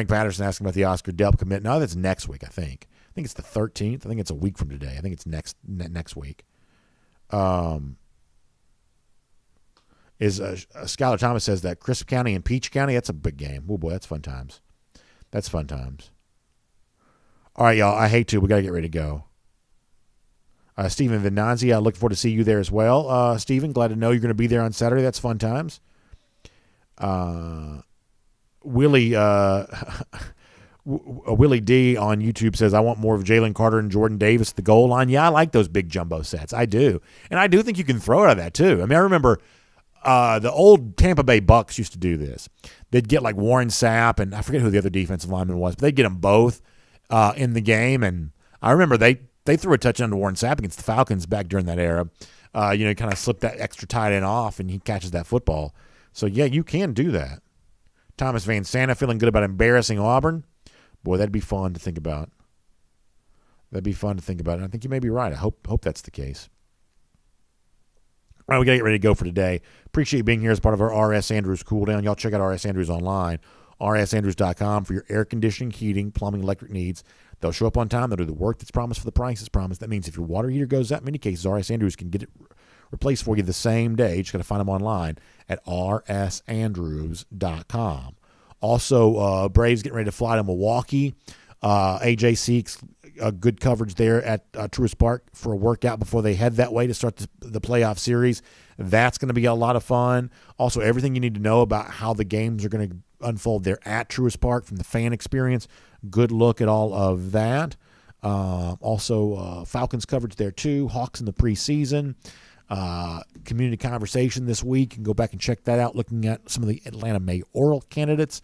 Patterson asking about the Oscar Delp commit. No, that's next week, I think. I think it's the 13th. I think it's a week from today. I think it's next week. Skylar Thomas says that Crisp County and Peach County, that's a big game. Oh, boy, that's fun times. That's fun times. All right, y'all, I hate to. We got to get ready to go. Stephen Venanzi, I look forward to see you there as well. Stephen, glad to know you're going to be there on Saturday. That's fun times. Willie D on YouTube says, I want more of Jalen Carter and Jordan Davis at the goal line. Yeah, I like those big jumbo sets. I do. And I do think you can throw out of that too. I mean, I remember the old Tampa Bay Bucks used to do this. They'd get like Warren Sapp, and I forget who the other defensive lineman was, but they'd get them both in the game. And I remember they threw a touchdown to Warren Sapp against the Falcons back during that era. Kind of slip that extra tight end off, and he catches that football. So, yeah, you can do that. Thomas Van Santa feeling good about embarrassing Auburn. Boy, that'd be fun to think about. And I think you may be right. I hope that's the case. All right, we got to get ready to go for today. Appreciate you being here as part of our R.S. Andrews cool down. Y'all check out R.S. Andrews online, rsandrews.com, for your air conditioning, heating, plumbing, electric needs. They'll show up on time. They'll do the work that's promised for the price that's promised. That means if your water heater goes out, in many cases, R.S. Andrews can get it replaced for you the same day. You just got to find them online at rsandrews.com. Also, Braves getting ready to fly to Milwaukee. AJ seeks good coverage there at Truist Park for a workout before they head that way to start the playoff series. That's going to be a lot of fun. Also, everything you need to know about how the games are going to unfold there at Truist Park from the fan experience. Good look at all of that. Also, Falcons coverage there too. Hawks in the preseason. Community conversation this week. You can go back and check that out, looking at some of the Atlanta mayoral candidates.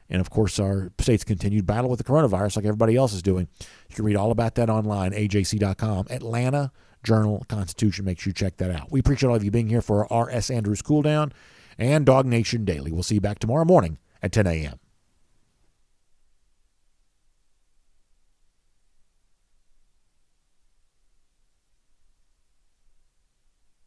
And, of course, our state's continued battle with the coronavirus like everybody else is doing. You can read all about that online, ajc.com. Atlanta Journal-Constitution. Make sure you check that out. We appreciate all of you being here for our R.S. Andrews Cool Down and Dog Nation Daily. We'll see you back tomorrow morning at 10 a.m.